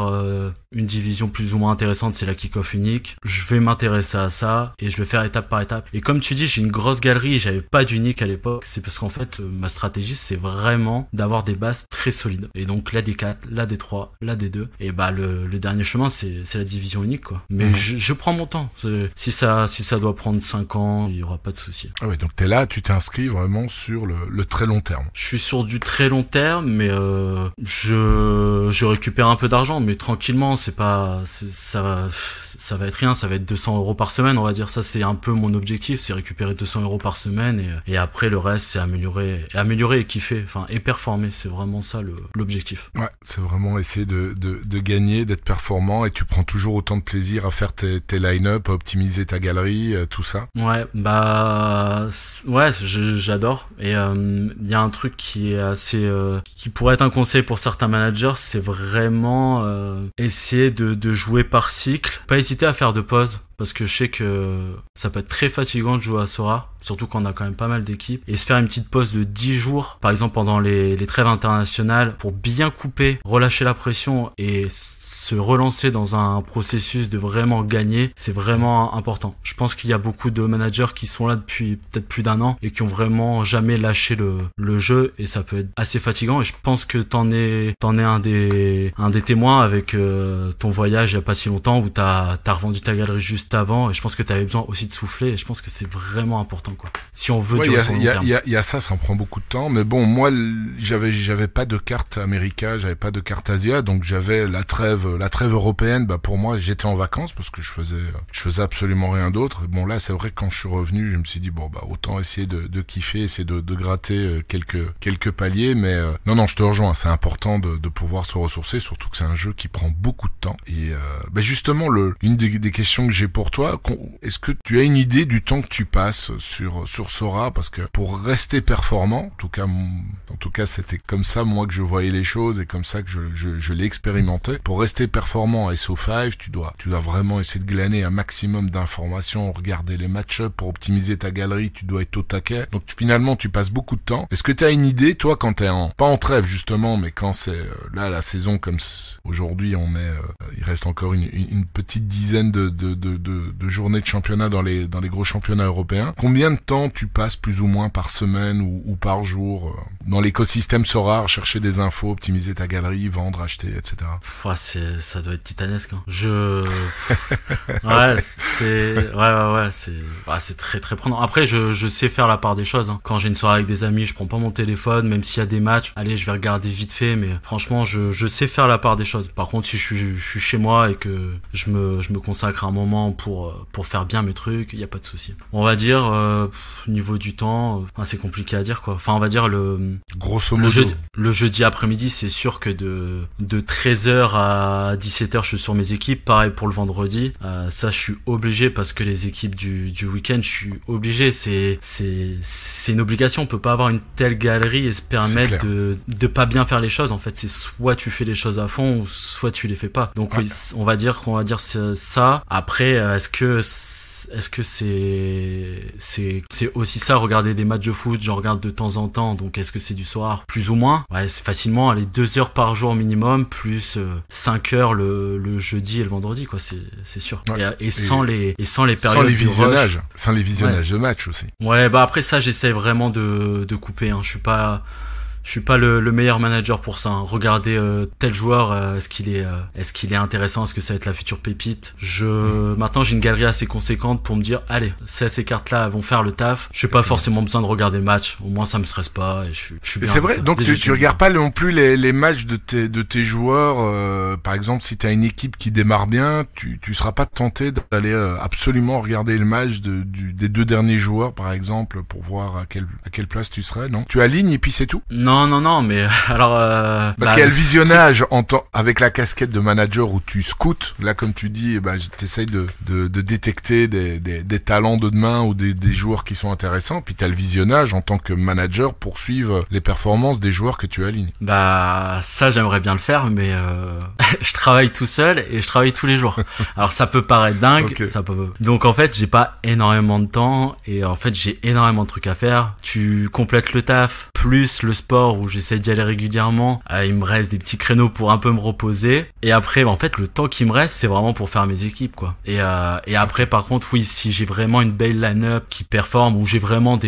C: une division plus ou moins intéressante, c'est la kick-off unique. Je vais m'intéresser à ça et je vais faire étape par étape. Et comme tu dis, j'ai une grosse galerie et j'avais pas d'unique à l'époque. C'est parce qu'en fait ma stratégie c'est vraiment d'avoir des bases très solides. Et donc la D4, la D3, la D2 et le dernier chemin c'est la division unique quoi. Mais je prends mon temps. Si ça doit prendre 5 ans, il y aura pas de souci.
B: Ah oui, donc t'es là, tu t'inscris vraiment sur le très long terme.
C: Je suis sur du très long terme, mais je récupère un peu d'argent, mais tranquillement, ça va être rien, ça va être 200 € par semaine, on va dire. Ça, c'est un peu mon objectif, c'est récupérer 200 € par semaine et après le reste, c'est améliorer et kiffer, enfin et performer. C'est vraiment ça l'objectif.
B: Ouais, c'est vraiment essayer de gagner, d'être performant, et tu prends toujours autant de plaisir à faire tes line-up, à optimiser ta galerie, tout ça.
C: Ouais, j'adore. Et il y a un truc qui est assez qui pourrait être un conseil pour certains managers, c'est vraiment essayer de jouer par cycle, pas hésiter à faire de pauses, parce que je sais que ça peut être très fatigant de jouer à Sora, surtout quand on a quand même pas mal d'équipes, et se faire une petite pause de 10 jours, par exemple pendant les trêves internationales, pour bien couper, relâcher la pression et se relancer dans un processus de vraiment gagner, c'est vraiment important. Je pense qu'il y a beaucoup de managers qui sont là depuis peut-être plus d'1 an et qui ont vraiment jamais lâché le jeu, et ça peut être assez fatigant. Et je pense que t'en es un des témoins avec ton voyage il y a pas si longtemps où t'as revendu ta galerie juste avant, et je pense que t'avais besoin aussi de souffler, et je pense que c'est vraiment important quoi. Si on veut durer sur le long terme.
B: Il y a ça en prend beaucoup de temps, mais bon, moi j'avais pas de carte América, j'avais pas de carte Asia, donc j'avais la trêve européenne. Pour moi j'étais en vacances parce que je faisais absolument rien d'autre. Et bon, là c'est vrai que quand je suis revenu, je me suis dit autant essayer de kiffer, essayer de gratter quelques paliers, mais non, je te rejoins, c'est important de pouvoir se ressourcer, surtout que c'est un jeu qui prend beaucoup de temps. Et justement, une des questions que j'ai pour toi, est-ce que tu as une idée du temps que tu passes sur Sora? Parce que pour rester performant, en tout cas c'était comme ça moi que je voyais les choses, et comme ça que je l'ai expérimenté. Pour rester performant à SO5, tu dois vraiment essayer de glaner un maximum d'informations, regarder les match-ups pour optimiser ta galerie, tu dois être au taquet. Donc finalement tu passes beaucoup de temps. Est-ce que tu as une idée, toi, quand t'es pas en trêve justement, mais quand c'est là la saison, comme aujourd'hui on est il reste encore une petite dizaine de journées de championnat dans les gros championnats européens, combien de temps tu passes plus ou moins par semaine ou par jour dans l'écosystème Sora, chercher des infos, optimiser ta galerie, vendre, acheter, etc.
C: ça doit être titanesque, hein. Ouais, c'est très très prenant. Après, je sais faire la part des choses, hein. Quand j'ai une soirée avec des amis, je prends pas mon téléphone, même s'il y a des matchs. Allez, je vais regarder vite fait, mais franchement, je sais faire la part des choses. Par contre, si je suis chez moi et que je me consacre un moment pour faire bien mes trucs, il y a pas de souci. On va dire niveau du temps, c'est compliqué à dire, quoi. Enfin, on va dire
B: grosso modo
C: le jeudi après-midi, c'est sûr que de 13h à 17h, je suis sur mes équipes. Pareil pour le vendredi. Ça, je suis obligé parce que les équipes du week-end, je suis obligé. C'est une obligation. On peut pas avoir une telle galerie et se permettre de pas bien faire les choses. En fait, c'est soit tu fais les choses à fond ou soit tu les fais pas. Donc oui, on va dire ça. Après, est-ce que c'est aussi ça, regarder des matchs de foot, j'en regarde de temps en temps, donc est-ce que c'est du soir? Plus ou moins. Ouais, c'est facilement, allez, 2 heures par jour minimum, plus 5 heures le jeudi et le vendredi, quoi, c'est sûr.
B: Ouais.
C: Et sans les périodes
B: sans les visionnages,
C: ouais.
B: de match aussi.
C: Ouais, bah après ça, j'essaie vraiment de couper, hein. Je suis pas le meilleur manager pour ça, hein. Regarder tel joueur, est-ce qu'il est intéressant, est-ce que ça va être la future pépite. Maintenant j'ai une galerie assez conséquente pour me dire allez, ces cartes-là vont faire le taf. Je n'ai pas forcément besoin de regarder le match, au moins ça me stresse pas et je suis bien.
B: C'est vrai, donc tu regardes pas non plus les matchs de tes joueurs, par exemple si tu as une équipe qui démarre bien, tu seras pas tenté d'aller absolument regarder le match des 2 derniers joueurs par exemple pour voir à quelle place tu serais, non? Tu alignes et puis c'est tout?
C: Non, mais alors
B: parce qu'il y a le visionnage avec la casquette de manager où tu scoutes, là comme tu dis, t'essayes de détecter des talents de demain ou des joueurs qui sont intéressants, puis t'as le visionnage en tant que manager pour suivre les performances des joueurs que tu alignes.
C: Ça j'aimerais bien le faire, mais je travaille tout seul et je travaille tous les jours. Alors ça peut paraître dingue, okay. Donc en fait j'ai pas énormément de temps et en fait j'ai énormément de trucs à faire. Tu complètes le taf plus le sport où j'essaie d'y aller régulièrement. Il me reste des petits créneaux pour un peu me reposer. Et après, en fait, le temps qui me reste, c'est vraiment pour faire mes équipes, quoi. Et après, par contre, oui, si j'ai vraiment une belle line-up qui performe, ou j'ai vraiment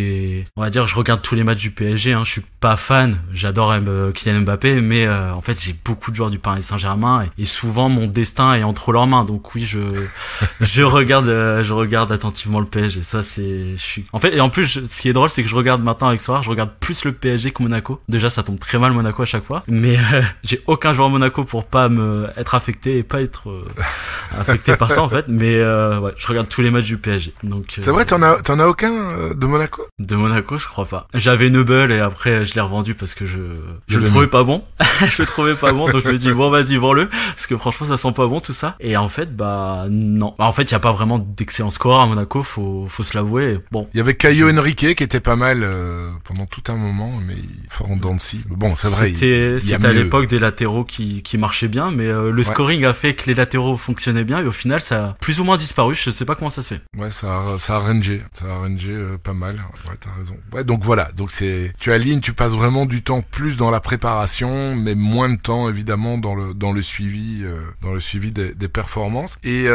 C: on va dire, je regarde tous les matchs du PSG, hein, je suis pas fan. J'adore Kylian Mbappé, mais en fait, j'ai beaucoup de joueurs du Paris Saint-Germain et souvent mon destin est entre leurs mains. Donc oui, je regarde attentivement le PSG. Ça, en fait, et en plus, ce qui est drôle, c'est que je regarde maintenant avec Soir, je regarde plus le PSG que Monaco. Déjà, ça tombe très mal Monaco à chaque fois, mais j'ai aucun joueur Monaco pour pas être affecté et pas être affecté par ça en fait. Mais ouais, je regarde tous les matchs du PSG. Donc
B: c'est vrai, t'en as aucun de Monaco? De
C: Monaco, je crois pas. J'avais Neubel et après je l'ai revendu parce que je le trouvais pas bon. Je le trouvais pas bon, donc je me dis bon vas-y vends-le parce que franchement ça sent pas bon tout ça. Et en fait non. En fait il y a pas vraiment d'excellents scoreurs à Monaco, faut se l'avouer. Bon.
B: Il y avait Caio Henrique qui était pas mal pendant tout un moment, mais fort en dents de scie. Bon, c'est vrai.
C: C'était à l'époque des latéraux qui marchaient bien, mais le scoring a fait que les latéraux fonctionnaient bien et au final ça a plus ou moins disparu. Je sais pas comment ça se fait.
B: Ouais, ça a rangé pas mal. Ouais, t'as raison. Ouais, donc voilà. Donc tu alignes, tu passes vraiment du temps plus dans la préparation, mais moins de temps évidemment dans le suivi des performances. Et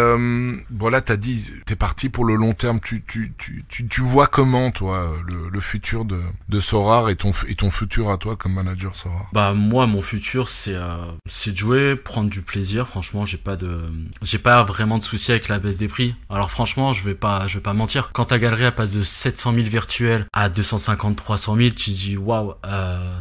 B: voilà, t'as dit, t'es parti pour le long terme. Tu vois comment toi le futur de Sorare et ton futur à toi comme manager Sorare?
C: Moi mon futur c'est de jouer, prendre du plaisir. Franchement j'ai pas vraiment de soucis avec la baisse des prix. Alors franchement je vais pas mentir, quand ta galerie elle passe de 700 000 virtuels à 250 300 000, tu te dis waouh,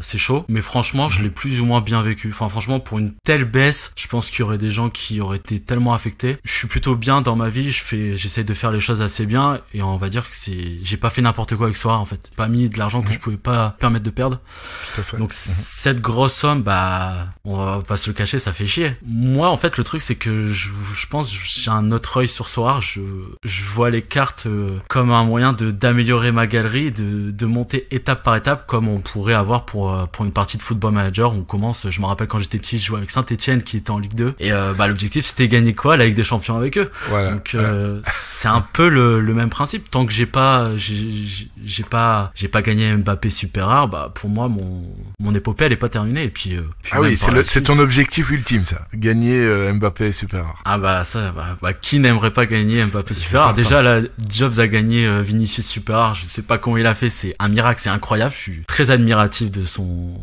C: c'est chaud, mais franchement je l'ai plus ou moins bien vécu. Enfin franchement pour une telle baisse, je pense qu'il y aurait des gens qui auraient été tellement affectés. Je suis plutôt bien dans ma vie, j'essaie de faire les choses assez bien et on va dire que j'ai pas fait n'importe quoi avec Sorare en fait. Pas mis de l'argent que je pouvais pas permettre de perdre.
B: Tout à fait.
C: Donc cette grosse somme, on va pas se le cacher, ça fait chier. Moi en fait le truc c'est que je pense j'ai un autre œil sur Sorare. Je vois les cartes comme un moyen d'améliorer ma galerie, de monter étape par étape comme on pourrait avoir pour une partie de Football Manager. On commence, je me rappelle quand j'étais petit, je jouais avec Saint-Etienne qui était en Ligue 2 et l'objectif c'était gagner quoi, la Ligue des Champions avec eux.
B: Voilà.
C: Donc c'est un peu le même principe. Tant que j'ai pas gagné Mbappé super rare, bah pour moi mon épopée elle est pas terminée. Et puis
B: oui, c'est ton objectif ultime ça, gagner Mbappé super rare.
C: Ah bah ça, qui n'aimerait pas gagner Mbappé super rare? Déjà là, Jobs a gagné Vinicius super rare. Je sais pas comment il a fait, c'est un miracle, c'est incroyable. Je suis très admiratif de son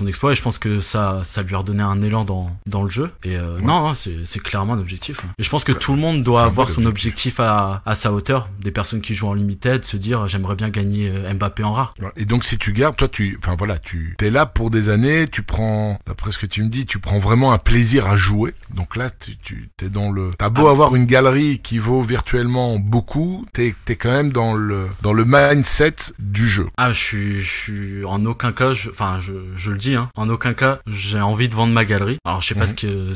C: exploit et je pense que ça lui a redonné un élan dans le jeu. Et non, c'est clairement un objectif. Et je pense que tout le monde doit avoir son objectif à sa hauteur. Des personnes qui jouent en limited, se dire j'aimerais bien gagner Mbappé en rare.
B: Et donc si tu gardes, toi tu t'es là pour des années, tu prends, d'après ce que tu me dis, tu prends vraiment un plaisir à jouer. Donc là t'es dans t'as beau avoir une galerie qui vaut virtuellement beaucoup, t'es quand même dans le mindset du jeu.
C: Je suis en aucun cas, je le dis, en aucun cas j'ai envie de vendre ma galerie. Alors je sais pas ce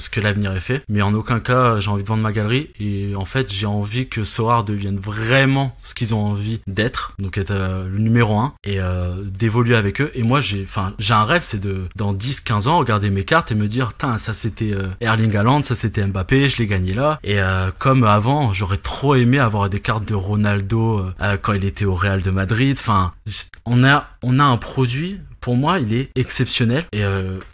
C: que l'avenir est fait, mais en aucun cas j'ai envie de vendre ma galerie. Et en fait j'ai envie que Sorare devienne vraiment ce qu'ils ont envie d'être, donc être le numéro 1 et d'évoluer avec eux. Et moi j'ai un rêve, c'est de dans 10-15 ans regarder mes cartes et me dire ça c'était Erling Haaland, ça c'était Mbappé, je l'ai gagné là. Et comme avant, j'aurais trop aimé avoir des cartes de Ronaldo quand il était au Real de Madrid. On a un produit, pour moi, il est exceptionnel et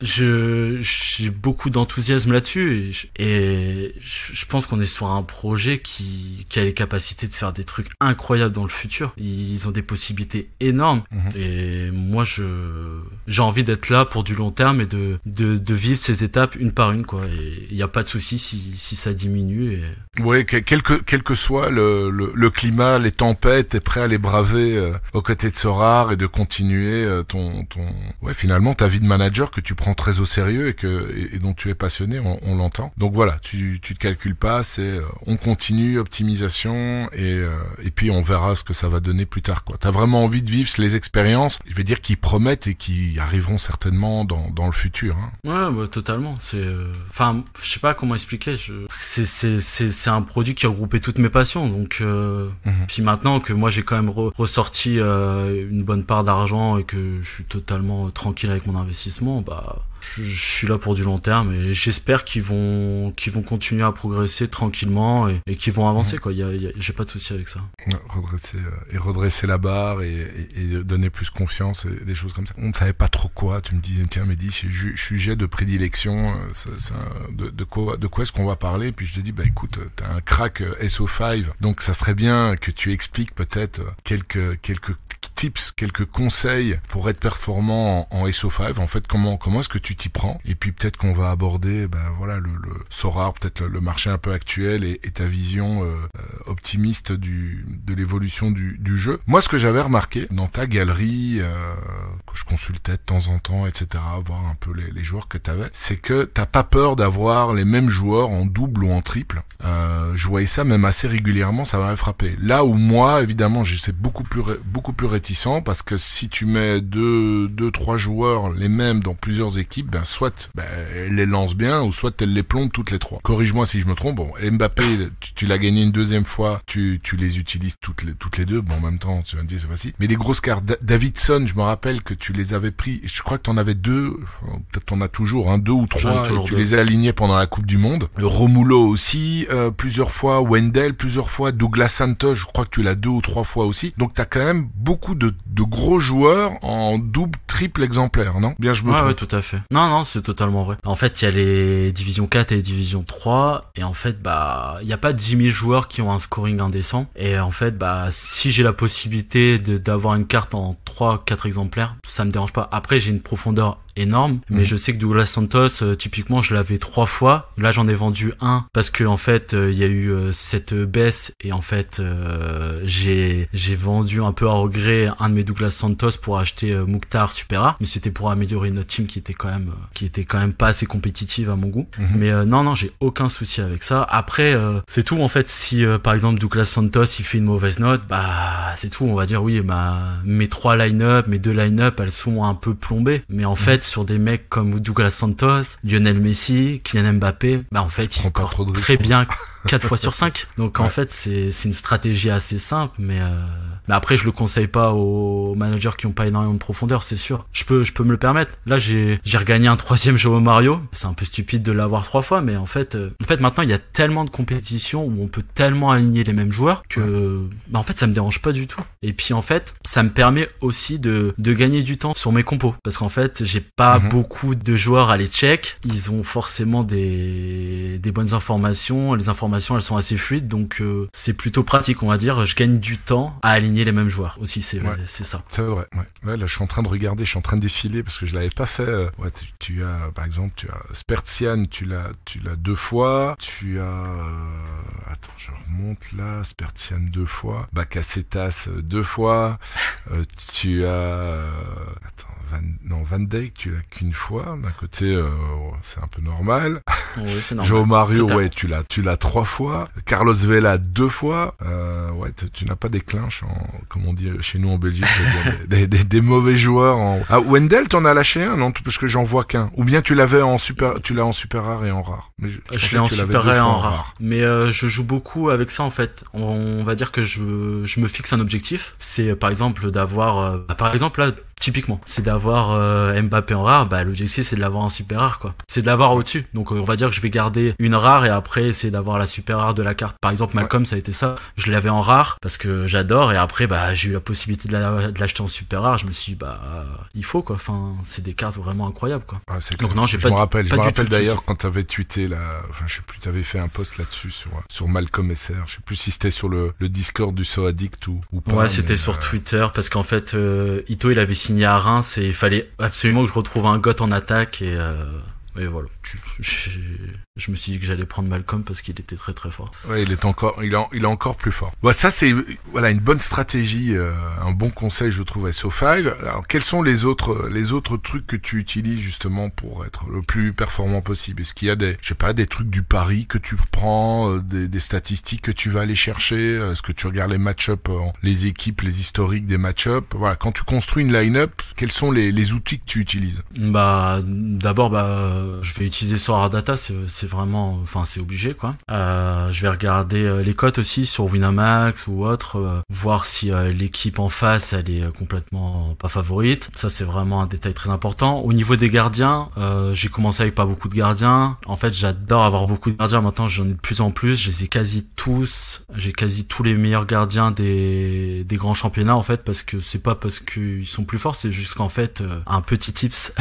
C: j'ai beaucoup d'enthousiasme là-dessus et je pense qu'on est sur un projet qui a les capacités de faire des trucs incroyables dans le futur. Ils ont des possibilités énormes et moi j'ai envie d'être là pour du long terme et de vivre ces étapes une par une quoi. Et il y a pas de souci si ça diminue.
B: Ouais, quel que soit le climat, les tempêtes, t'es prêt à les braver aux côtés de Sorare et de continuer finalement ta vie de manager que tu prends très au sérieux et dont tu es passionné, on l'entend. Donc voilà, tu te calcules pas, c'est on continue, optimisation et puis on verra ce que ça va donner plus tard quoi. T'as vraiment envie de vivre les expériences, je vais dire qui promettent et qui arriveront certainement dans le futur.
C: Ouais, totalement. C'est je sais pas comment expliquer. C'est un produit qui a regroupé toutes mes passions. Donc puis maintenant que moi j'ai quand même ressorti une bonne part d'argent et que je suis totalement tranquille avec mon investissement, je suis là pour du long terme et j'espère qu'ils vont continuer à progresser tranquillement et qu'ils vont avancer quoi. J'ai pas de souci avec ça.
B: Redresser la barre et donner plus confiance et des choses comme ça. On ne savait pas trop quoi. Tu me disais tiens Mehdi, sujet de prédilection, de quoi est-ce qu'on va parler? Puis je te dis écoute, t'as un crack SO5, donc ça serait bien que tu expliques peut-être quelques tips, quelques conseils pour être performant en SO5. En fait, comment est-ce que tu t'y prends? Et puis peut-être qu'on va aborder, le Sorare, peut-être le marché un peu actuel et ta vision optimiste de l'évolution du jeu. Moi, ce que j'avais remarqué dans ta galerie, que je consultais de temps en temps, etc., voir un peu les joueurs que t'avais, c'est que t'as pas peur d'avoir les mêmes joueurs en double ou en triple. Je voyais ça même assez régulièrement, ça m'avait frappé. Là où moi, évidemment, j'étais beaucoup plus réticent parce que si tu mets 2-3 joueurs les mêmes dans plusieurs équipes, soit elle les lance bien ou soit elle les plombe toutes les trois. Corrige-moi si je me trompe. Bon, Mbappé, tu l'as gagné une deuxième fois, tu les utilises toutes les deux. Bon, en même temps, tu vas me dire c'est facile. Mais les grosses cartes, Davidson, je me rappelle que tu les avais pris. Je crois que t'en avais 2, peut-être t'en as toujours 2 ou 3. Et tu les as alignés pendant la Coupe du Monde. Romulo aussi, plusieurs fois. Wendell, plusieurs fois. Douglas Santos, je crois que tu l'as 2 ou 3 fois aussi. Donc t'as quand même beaucoup de gros joueurs en double, triple exemplaire, non? Bien, je me trompe.
C: Ouais, tout à fait. Non, c'est totalement vrai. En fait, il y a les divisions 4 et les divisions 3, et en fait, il y a pas 10 000 joueurs qui ont un scoring indécent, et en fait, si j'ai la possibilité d'avoir une carte en 3-4 exemplaires, ça me dérange pas. Après, j'ai une profondeur énorme, mais je sais que Douglas Santos, typiquement, je l'avais 3 fois. Là, j'en ai vendu 1 parce que en fait, il y a eu cette baisse et en fait, j'ai vendu un peu à regret un de mes Douglas Santos pour acheter Mukhtar Super rare, mais c'était pour améliorer notre team qui était quand même pas assez compétitive à mon goût. Mais non, j'ai aucun souci avec ça. Après, c'est tout en fait. Si par exemple Douglas Santos il fait une mauvaise note, c'est tout. On va dire oui, mes 3 line-up, mes 2 line-up, elles sont un peu plombées. Mais en fait, sur des mecs comme Douglas Santos, Lionel Messi, Kylian Mbappé, en fait, ils scorent très bien 4 fois sur 5. Donc en fait, c'est une stratégie assez simple, mais Mais après, je le conseille pas aux managers qui ont pas énormément de profondeur, c'est sûr. Je peux me le permettre. Là, j'ai regagné un 3e jeu au Mario. C'est un peu stupide de l'avoir 3 fois, mais en fait, maintenant, il y a tellement de compétitions où on peut tellement aligner les mêmes joueurs que, en fait, ça me dérange pas du tout. Et puis, en fait, ça me permet aussi de gagner du temps sur mes compos. Parce qu'en fait, j'ai pas beaucoup de joueurs à les check. Ils ont forcément des bonnes informations. Les informations, elles sont assez fluides. Donc, c'est plutôt pratique, on va dire. Je gagne du temps à aligner les mêmes joueurs. Aussi, c'est ça.
B: C'est vrai, ouais. Là, je suis en train de regarder, je suis en train de défiler parce que je l'avais pas fait. Tu as, par exemple, tu as Spertian, tu l'as 2 fois. Tu as, attends, je remonte là, Spertian 2 fois. Bakasetas 2 fois. Tu as, Van Dijk, tu l'as qu'une fois. D'un côté, c'est un peu normal.
C: Oui, c'est normal.
B: Joe Mario, tu l'as 3 fois. Carlos Vela 2 fois. Tu n'as pas des clinches, comme on dit chez nous en Belgique, des mauvais joueurs. Wendell, t'en as lâché un, non? Parce que j'en vois qu'un. Ou bien tu l'as en super rare et en rare. Mais
C: je l'ai en super rare et en rare. Mais je joue beaucoup avec ça en fait. On va dire que je me fixe un objectif. C'est par exemple d'avoir, là, typiquement, c'est d'avoir Mbappé en rare. L'objectif c'est de l'avoir en super rare, quoi. C'est de l'avoir au-dessus. Donc on va dire que je vais garder une rare et après essayer d'avoir la super rare de la carte. Par exemple, Malcolm, ça a été ça. Je l'avais en rare parce que j'adore et après j'ai eu la possibilité de l'acheter en super rare. Je me suis dit il faut, quoi. Enfin, c'est des cartes vraiment incroyables, quoi. Donc non, je me rappelle
B: d'ailleurs quand t'avais tweeté je sais plus, t'avais fait un post là-dessus sur Malcolm SR. Je sais plus si c'était sur le Discord du So Addict ou pas.
C: Ouais, c'était sur Twitter parce qu'en fait Ito il avait signé à Reims et il fallait absolument que je retrouve un GOAT en attaque et voilà. Je me suis dit que j'allais prendre Malcolm parce qu'il était très très fort.
B: Ouais, il est encore plus fort. Ça c'est une bonne stratégie, un bon conseil je trouve à SO5. Alors quels sont les autres trucs que tu utilises justement pour être le plus performant possible? Est-ce qu'il y a des trucs du pari que tu prends, des statistiques que tu vas aller chercher? Est-ce que tu regardes les match-up, les équipes, les historiques des match-up? Voilà, quand tu construis une line-up, quels sont les outils que tu utilises?
C: D'abord je vais utiliser Sorare Data, c'est vraiment, enfin c'est obligé, quoi. Je vais regarder les cotes aussi sur Winamax ou autre, voir si l'équipe en face elle est complètement pas favorite. Ça c'est vraiment un détail très important. Au niveau des gardiens, j'ai commencé avec pas beaucoup de gardiens. En fait j'adore avoir beaucoup de gardiens. Maintenant j'en ai de plus en plus. Je les ai quasi tous. J'ai quasi tous les meilleurs gardiens des grands championnats en fait, parce que c'est pas parce qu'ils sont plus forts, c'est juste qu'en fait un petit tips,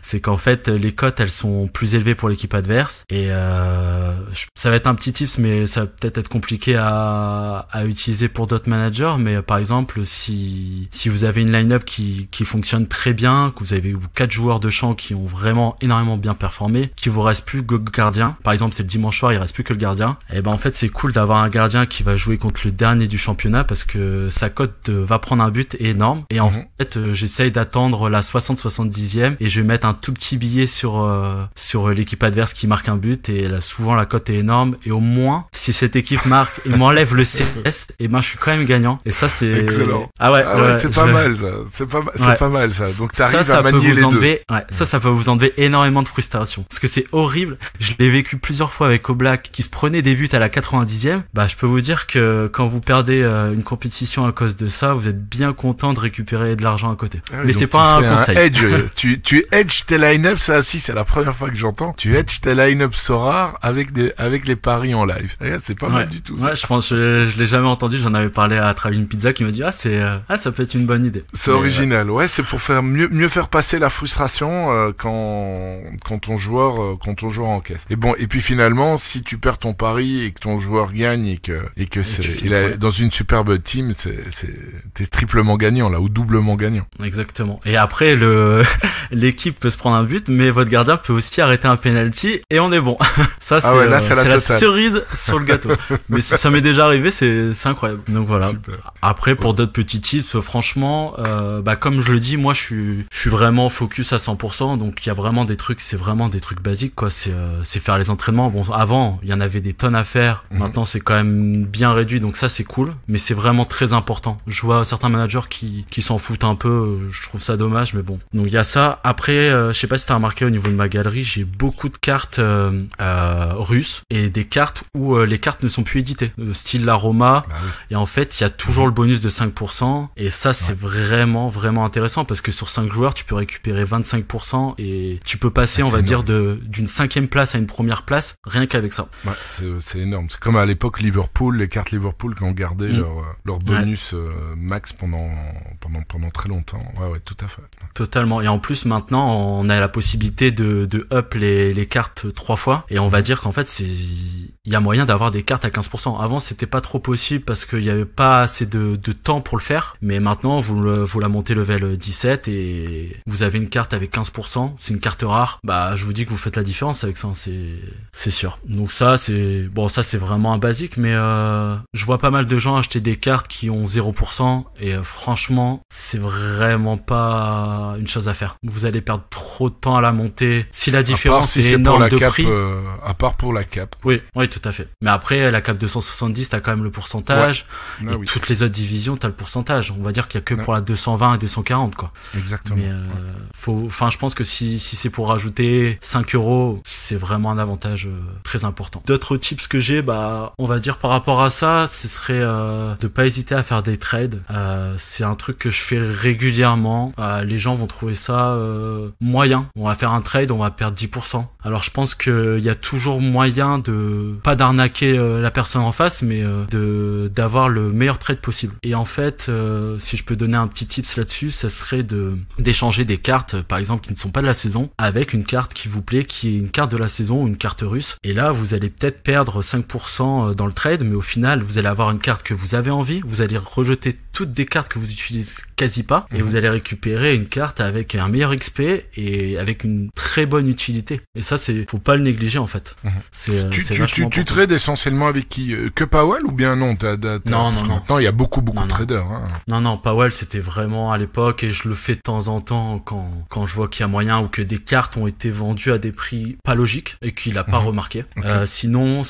C: c'est qu'en fait les cotes elles sont plus élevées pour l'équipe adverse et ça va être un petit tips mais ça va peut-être être compliqué à utiliser pour d'autres managers, mais par exemple si vous avez une line-up qui fonctionne très bien, que vous avez 4 joueurs de champ qui ont vraiment énormément bien performé, qu'il vous reste plus que gardien, par exemple c'est le dimanche soir, il reste plus que le gardien, et en fait c'est cool d'avoir un gardien qui va jouer contre le dernier du championnat parce que sa cote va prendre un but énorme et en fait j'essaye d'attendre la 60-70e et je vais mettre un tout petit billet sur l'équipe adverse qui marque un but et là souvent la cote est énorme et au moins si cette équipe marque et m'enlève le CS, et je suis quand même gagnant et ça c'est
B: excellent. C'est pas mal ça, c'est pas mal ça. Donc t'arrives à manier les deux.
C: Ça peut vous enlever énormément de frustration parce que c'est horrible. Je l'ai vécu plusieurs fois avec Oblak qui se prenait des buts à la 90e. Je peux vous dire que quand vous perdez une compétition à cause de ça, vous êtes bien content de récupérer de l'argent à côté. Mais c'est pas un conseil.
B: Tu edge tes line-up, ça aussi c'est la première fois que j'entends. Tu edge tes line-up Sorare avec les paris en live. C'est pas mal du tout. Ça.
C: Ouais, je pense je l'ai jamais entendu, j'en avais parlé à Travelling Pizza qui m'a dit ça peut être une bonne idée.
B: C'est original. Ouais, c'est pour faire mieux faire passer la frustration quand ton joueur encaisse. Et puis finalement, si tu perds ton pari et que ton joueur gagne et que il est dans une superbe team, t'es triplement gagnant là ou doublement gagnant.
C: Exactement. Et après l'équipe peut se prendre un but, mais votre gardien peut aussi arrêter un penalty et on est bon. Ça c'est la cerise sur le gâteau. Mais ça m'est déjà arrivé, c'est incroyable. Donc voilà. Super. Après pour d'autres petits tips, franchement, comme je le dis, moi je suis vraiment focus à 100%. Donc il y a vraiment des trucs, c'est vraiment des trucs basiques quoi. C'est faire les entraînements. Bon, avant il y en avait des tonnes à faire. Maintenant c'est quand même bien réduit, donc ça c'est cool. Mais c'est vraiment très important. Je vois certains managers qui s'en foutent un peu. Je trouve ça dommage, mais bon. Donc il y a ça. Après, je sais pas si t'as remarqué au niveau de ma galerie, j'ai beaucoup de cartes russes et des cartes où les cartes ne sont plus éditées, style l'aroma.
B: Bah oui.
C: Et en fait, il y a toujours le bonus de 5%. Et ça, c'est vraiment intéressant parce que sur 5 joueurs, tu peux récupérer 25% et tu peux passer, on va dire, d'une 5e place à une première place rien qu'avec ça.
B: Ouais, c'est énorme. C'est comme à l'époque Liverpool, les cartes Liverpool qui ont gardé leur bonus max pendant très longtemps. Ouais, tout à fait.
C: Totalement. Et en plus, maintenant, on a la possibilité de up les cartes 3 fois. Et on va dire qu'en fait, il y a moyen d'avoir des cartes à 15%. Avant, c'était pas trop possible parce qu'il y avait pas assez de temps pour le faire. Mais maintenant, vous la montez level 17 et vous avez une carte avec 15%. C'est une carte rare. Bah, je vous dis que vous faites la différence avec ça. C'est sûr. Donc ça, c'est vraiment un basique. Mais je vois pas mal de gens acheter des cartes qui ont 0%. Et franchement, c'est vraiment pas une chose à faire. Vous allez perdre trop de temps à la montée. Si la différence est énorme de prix.
B: À part pour la cape.
C: Oui, tout à fait. Mais après, la cape 270, t'as quand même le pourcentage. Ouais. Et toutes les autres divisions, t'as le pourcentage. On va dire qu'il y a que pour la 220 et 240, quoi.
B: Exactement.
C: Mais je pense que si c'est pour rajouter 5 €, c'est vraiment un avantage très important. D'autres tips que j'ai, on va dire par rapport à ça, ce serait de pas hésiter à faire des trades. C'est un truc que je fais régulièrement. Les gens vont trouver ça moyen. On va faire un trade, on va perdre 10%. Alors je pense qu'il y a toujours moyen de pas d'arnaquer la personne en face, mais d'avoir le meilleur trade possible. Et en fait, si je peux donner un petit tips là-dessus, ça serait d'échanger des cartes, par exemple, qui ne sont pas de la saison, avec une carte qui vous plaît, qui est une carte de la saison ou une carte russe. Et là, vous allez peut-être perdre 5% dans le trade, mais au final, vous allez avoir une carte que vous avez envie, vous allez rejeter toutes des cartes que vous utilisez quasi pas, et vous allez récupérer une carte avec un meilleur XP et avec une très bonne utilité. Et ça, faut pas le négliger en fait.
B: Tu trades essentiellement avec qui? Que Powell ou bien non?
C: Non.
B: Maintenant, il y a beaucoup de traders. Hein.
C: Non, Powell, c'était vraiment à l'époque, et je le fais de temps en temps quand je vois qu'il y a moyen ou que des cartes ont été vendues à des prix pas logiques et qu'il a pas remarqué. Okay. Sinon,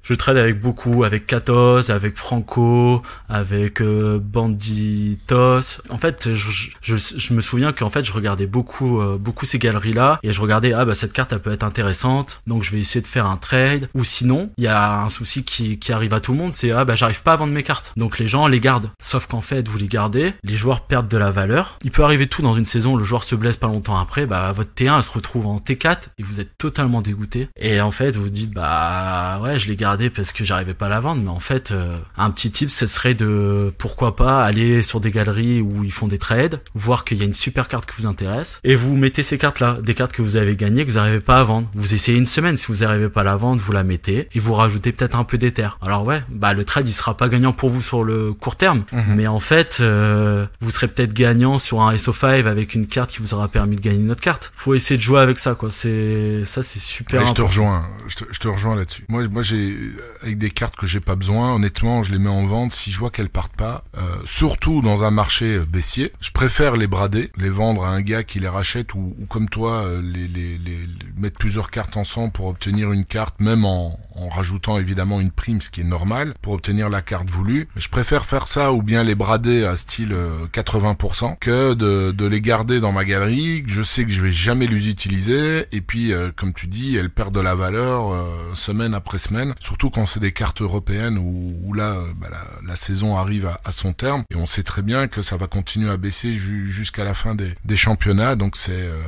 C: je trade avec Katos, avec Franco, avec Banditos. En fait, je me souviens qu'en fait, je regardais beaucoup ces galeries-là et je regardais cette carte elle peut être intéressante, donc je vais essayer de faire un trade. Ou sinon, il y a un souci qui arrive à tout le monde, c'est j'arrive pas à vendre mes cartes. Donc les gens les gardent. Sauf qu'en fait, vous les gardez, les joueurs perdent de la valeur. Il peut arriver tout dans une saison, le joueur se blesse pas longtemps après, votre T1 elle se retrouve en T4 et vous êtes totalement dégoûté. Et en fait, vous vous dites ouais, je les garde parce que j'arrivais pas à la vendre, mais en fait un petit tip ce serait de pourquoi pas aller sur des galeries où ils font des trades, voir qu'il y a une super carte qui vous intéresse et vous mettez ces cartes là, des cartes que vous avez gagnées que vous n'arrivez pas à vendre. Vous essayez une semaine, si vous n'arrivez pas à la vendre, vous la mettez et vous rajoutez peut-être un peu d'éther. Alors le trade il sera pas gagnant pour vous sur le court terme, mais en fait vous serez peut-être gagnant sur un SO5 avec une carte qui vous aura permis de gagner une autre carte. Faut essayer de jouer avec ça quoi. C'est super important.
B: Je te rejoins là-dessus. Moi j'ai avec des cartes que j'ai pas besoin, honnêtement, je les mets en vente si je vois qu'elles partent pas. Surtout dans un marché baissier, je préfère les brader, les vendre à un gars qui les rachète ou comme toi, les mettre plusieurs cartes ensemble pour obtenir une carte, même en rajoutant évidemment une prime, ce qui est normal, pour obtenir la carte voulue. Mais je préfère faire ça ou bien les brader à style 80% que de les garder dans ma galerie, que je sais que je vais jamais les utiliser et puis comme tu dis, elles perdent de la valeur semaine après semaine, surtout quand c'est des cartes européennes où là la saison arrive à son terme et on sait très bien que ça va continuer à baisser jusqu'à la fin des championnats. Donc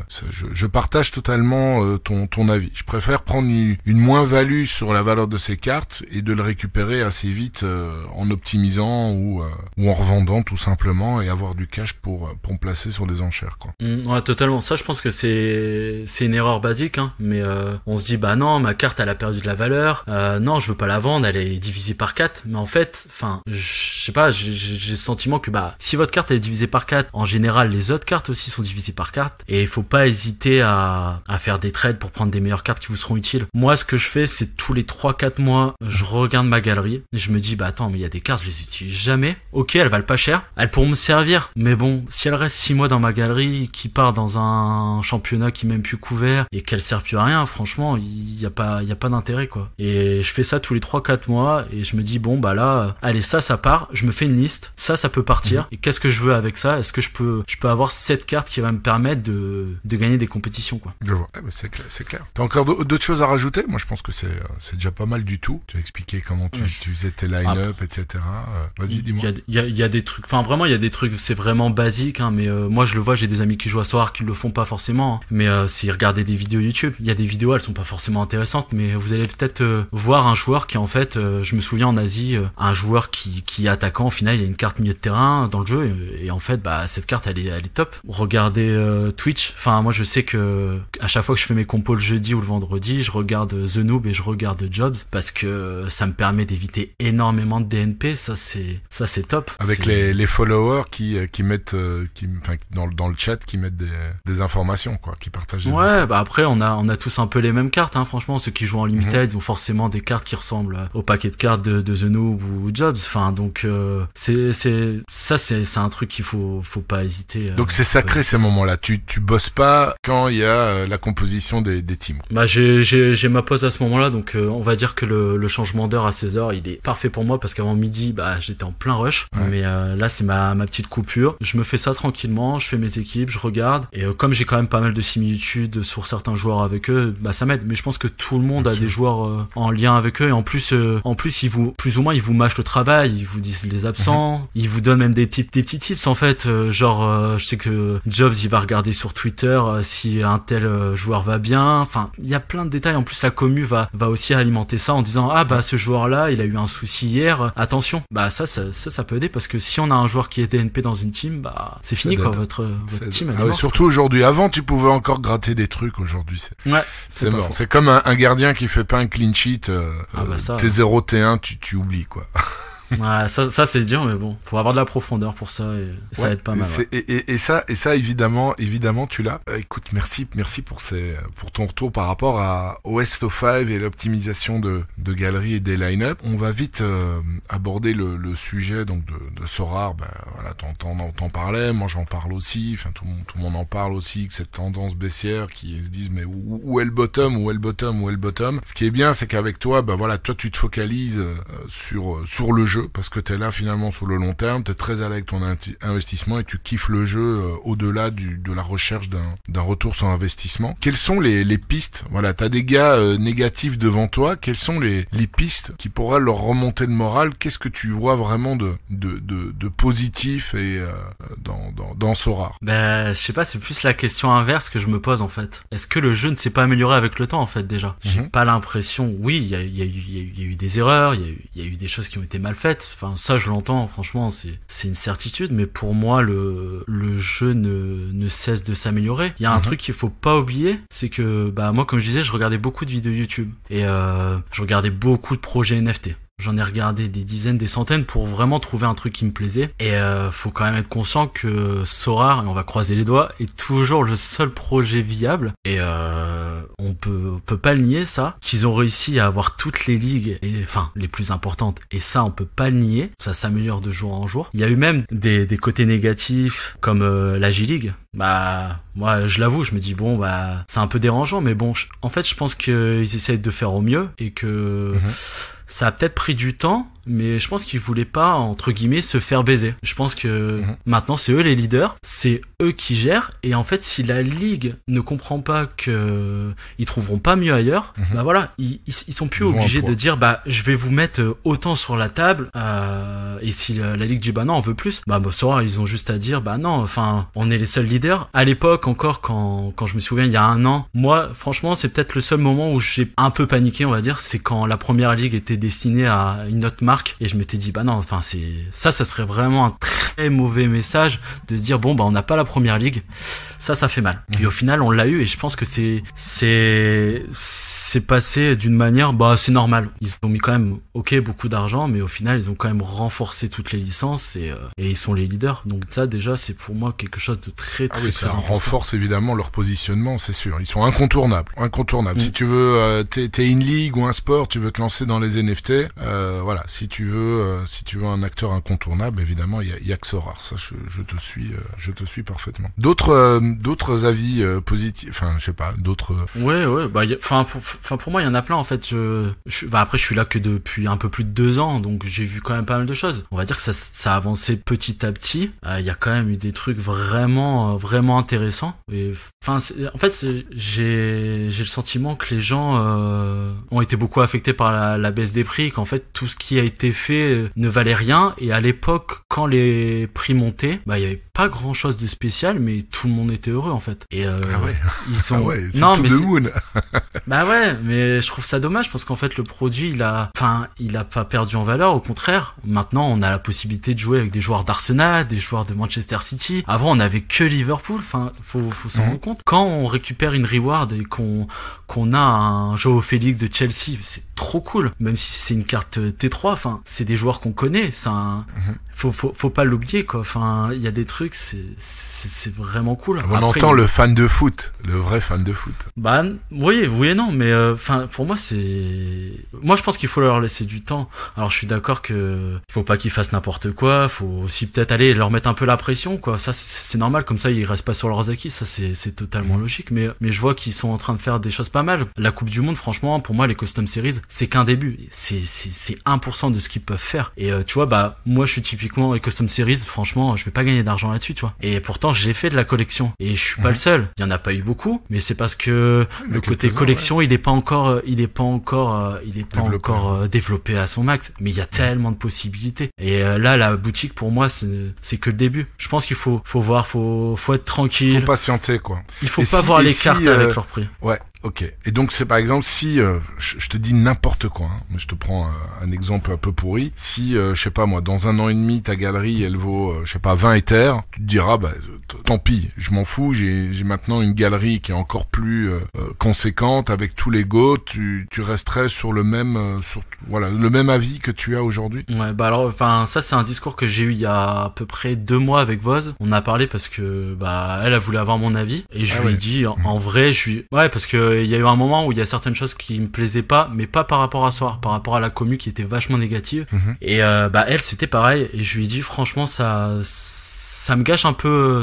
B: je partage totalement ton avis. Je préfère prendre une moins-value sur la valeur de ces cartes et de le récupérer assez vite en optimisant ou en revendant tout simplement et avoir du cash pour me placer sur les enchères quoi.
C: Ouais, totalement. Ça je pense que c'est une erreur basique mais on se dit non, ma carte elle a perdu de la valeur. Non, je veux pas la vendre, elle est divisée par 4, mais en fait, je sais pas, j'ai le sentiment que si votre carte elle est divisée par 4, en général les autres cartes aussi sont divisées par 4 et il faut pas hésiter à faire des trades pour prendre des meilleures cartes qui vous seront utiles. Moi ce que je fais c'est tous les 3-4 mois, je regarde ma galerie et je me dis attends, mais il y a des cartes je les utilise jamais. OK, elles valent pas cher, elles pourront me servir, mais bon, si elles restent 6 mois dans ma galerie qui part dans un championnat qui est même plus couvert et qu'elles servent plus à rien, franchement, il y a pas d'intérêt quoi. Et je fais ça tous les 3-4 mois et je me dis bon bah là, allez ça part, je me fais une liste, ça peut partir et qu'est-ce que je veux avec ça? Est-ce que je peux avoir cette carte qui va me permettre de gagner des compétitions quoi.
B: Je vois. C'est clair. T'as encore d'autres choses à rajouter? Moi je pense que c'est déjà pas mal du tout. Tu as expliqué comment tu faisais tes line-up, etc. Vas-y, dis-moi.
C: Il y a des trucs, enfin vraiment il y a des trucs, c'est vraiment basique hein, mais moi je le vois, j'ai des amis qui jouent à Sorare qui le font pas forcément, hein, mais si regardez des vidéos YouTube, il y a des vidéos, elles sont pas forcément intéressantes, mais vous allez peut-être voir un joueur qui en fait, je me souviens en Asie, un joueur qui est attaquant, au final il y a une carte milieu de terrain dans le jeu et en fait bah cette carte elle est top. Regardez Twitch, enfin moi je sais que à chaque fois que je fais mes compos le jeudi ou le vendredi, je regarde The Noob et je regarde Jobs parce que ça me permet d'éviter énormément de DNP, ça c'est top.
B: Avec les followers qui mettent dans le chat qui mettent des informations quoi, qui partagent.
C: Ouais, bah après on a tous un peu les mêmes cartes hein, franchement ceux qui jouent en limited, ils ont forcément des cartes qui ressemblent au paquet de cartes de The Noob ou Jobs, enfin donc c'est un truc qu'il faut pas hésiter.
B: Donc c'est sacré ces moments-là. Tu bosses pas quand il y a la composition des teams.
C: Bah j'ai ma pause à ce moment-là, donc on va dire que le changement d'heure à 16h, il est parfait pour moi parce qu'avant midi, bah j'étais en plein rush. Ouais. Mais là c'est ma petite coupure. Je me fais ça tranquillement, je fais mes équipes, je regarde et comme j'ai quand même pas mal de similitudes sur certains joueurs avec eux, bah ça m'aide. Mais je pense que tout le monde a des joueurs en lien avec eux et en plus ils vous mâchent le travail, ils vous disent les absents, ils vous donnent même des petits tips en fait, je sais que Jobs il va regarder sur Twitter si un tel joueur va bien, enfin il y a plein de détails. En plus la commu va aussi alimenter ça en disant ah bah ce joueur là il a eu un souci hier, attention, bah ça peut aider parce que si on a un joueur qui est DNP dans une team, bah c'est fini quoi, votre team elle est morte.
B: Surtout aujourd'hui, avant tu pouvais encore gratter des trucs, aujourd'hui c'est mort. C'est comme un gardien qui fait pas un clean sheet, t'es 0 T1 tu oublies quoi.
C: Ouais, ça c'est dur, mais bon, faut avoir de la profondeur pour ça et ça aide pas mal.
B: Et ça évidemment tu l'as. Écoute, merci pour ton retour par rapport au SO5 et l'optimisation de galeries et des line-up. On va vite aborder le sujet donc de Sorare. Ben voilà, t'en parlais, moi j'en parle aussi. Enfin tout le monde en parle aussi, que cette tendance baissière qui se disent mais où est le bottom, où est le bottom. Ce qui est bien, c'est qu'avec toi, ben voilà, toi tu te focalises sur le jeu. Parce que t'es là finalement sur le long terme, t'es très à l'aise avec ton investissement et tu kiffes le jeu au-delà de la recherche d'un retour sur investissement. Quelles sont les pistes? Voilà, t'as des gars négatifs devant toi, quelles sont les pistes qui pourraient leur remonter le moral? Qu'est-ce que tu vois vraiment de positif et dans Sorare?
C: Ben, je sais pas, c'est plus la question inverse que je me pose en fait. Est-ce que le jeu ne s'est pas amélioré avec le temps en fait déjà? J'ai pas l'impression. Oui, il y a eu des erreurs, il y a eu des choses qui ont été mal faites. Enfin, ça, je l'entends, franchement, c'est une certitude, mais pour moi, le jeu ne cesse de s'améliorer. Il y a un truc qu'il faut pas oublier, c'est que, bah, moi, comme je disais, je regardais beaucoup de vidéos YouTube et je regardais beaucoup de projets NFT. J'en ai regardé des dizaines, des centaines pour vraiment trouver un truc qui me plaisait. Et faut quand même être conscient que Sorare, et on va croiser les doigts, est toujours le seul projet viable. Et on peut pas le nier ça. Qu'ils ont réussi à avoir toutes les ligues, enfin les plus importantes. Et ça, on peut pas le nier. Ça s'améliore de jour en jour. Il y a eu même des côtés négatifs comme la J-League. Bah moi je l'avoue, je me dis bon bah c'est un peu dérangeant, mais bon en fait je pense qu'ils essayent de faire au mieux et que ça a peut-être pris du temps, mais je pense qu'ils voulaient pas, entre guillemets, se faire baiser. Je pense que maintenant c'est eux les leaders, c'est eux qui gèrent, et en fait si la ligue ne comprend pas que ils trouveront pas mieux ailleurs, bah voilà, ils sont plus obligés de dire bah je vais vous mettre autant sur la table, et si la ligue dit bah non on veut plus, bah Sorare ils ont juste à dire bah non, enfin on est les seuls leaders. À l'époque encore quand je me souviens il y a un an, moi franchement c'est peut-être le seul moment où j'ai un peu paniqué on va dire, c'est quand la première ligue était destinée à une autre marque et je m'étais dit bah non, enfin ça serait vraiment un très mauvais message de se dire bon bah on n'a pas la première ligue, ça fait mal. Et au final on l'a eu et je pense que c'est passé d'une manière, bah c'est normal. Ils ont mis quand même, beaucoup d'argent, mais au final ils ont quand même renforcé toutes les licences et ils sont les leaders. Donc ça déjà c'est pour moi quelque chose de très très
B: ça
C: important.
B: renforce évidemment leur positionnement, c'est sûr. Ils sont incontournables. Si tu veux, t'es une ligue ou un sport, tu veux te lancer dans les NFT, voilà. Si tu veux un acteur incontournable, évidemment il y a que Sorare. Ça je te suis parfaitement. D'autres avis positifs, enfin je sais pas, d'autres.
C: Ouais, bah enfin pour moi il y en a plein en fait. Après je suis là que depuis un peu plus de 2 ans, donc j'ai vu quand même pas mal de choses. On va dire que ça a avancé petit à petit. Il y a quand même eu des trucs vraiment intéressants. Et enfin en fait j'ai le sentiment que les gens ont été beaucoup affectés par la baisse des prix, qu'en fait tout ce qui a été fait ne valait rien. Et à l'époque, quand les prix montaient, il y avait pas grand chose de spécial, mais tout le monde était heureux en fait. Et ils sont
B: c'est non mais moon.
C: Bah ouais, mais je trouve ça dommage parce qu'en fait le produit il a pas perdu en valeur, au contraire. Maintenant on a la possibilité de jouer avec des joueurs d'Arsenal, des joueurs de Manchester City. Avant on avait que Liverpool. Enfin faut s'en rendre compte. Quand on récupère une reward et qu'on a un Joao Félix de Chelsea, c'est trop cool. Même si c'est une carte T3, enfin c'est des joueurs qu'on connaît. Faut pas l'oublier quoi. Enfin il y a des trucs, c'est vraiment cool.
B: On entend le fan de foot, le vrai fan de foot.
C: Bah oui et non, mais enfin pour moi je pense qu'il faut leur laisser du temps. Alors je suis d'accord que il faut pas qu'ils fassent n'importe quoi, faut aussi peut-être aller leur mettre un peu la pression quoi. Ça c'est normal, comme ça ils restent pas sur leurs acquis, ça c'est totalement logique, mais je vois qu'ils sont en train de faire des choses pas mal. La Coupe du Monde, franchement, pour moi les custom series, c'est qu'un début. C'est 1% de ce qu'ils peuvent faire. Et tu vois, moi je suis typiquement les custom series, franchement, je vais pas gagner d'argent là-dessus, tu vois. Et pourtant j'ai fait de la collection et je suis pas le seul. Il y en a pas eu beaucoup, mais c'est parce que le côté collection, il est pas encore développé à son max. Mais il y a tellement de possibilités. Et là, la boutique pour moi, c'est que le début. Je pense qu'il faut voir, faut être tranquille.
B: Faut patienter quoi.
C: Il faut pas voir les cartes avec leur prix.
B: Ouais. Ok. Et donc c'est par exemple si je te dis n'importe quoi, mais je te prends un exemple un peu pourri. Si je sais pas moi, dans 1 an et demi ta galerie elle vaut 20 Ethers, tu te diras tant pis, je m'en fous. J'ai maintenant une galerie qui est encore plus conséquente avec tous les Go. Tu resterais sur le même le même avis que tu as aujourd'hui.
C: Ouais, alors ça c'est un discours que j'ai eu il y a à peu près 2 mois avec Voz. On a parlé parce que elle a voulu avoir mon avis et je lui ai dit en vrai parce que il y a eu un moment où il y a certaines choses qui me plaisaient pas, mais pas par rapport à Soir, par rapport à la commu qui était vachement négative. Et elle c'était pareil et je lui ai dit franchement ça me gâche un peu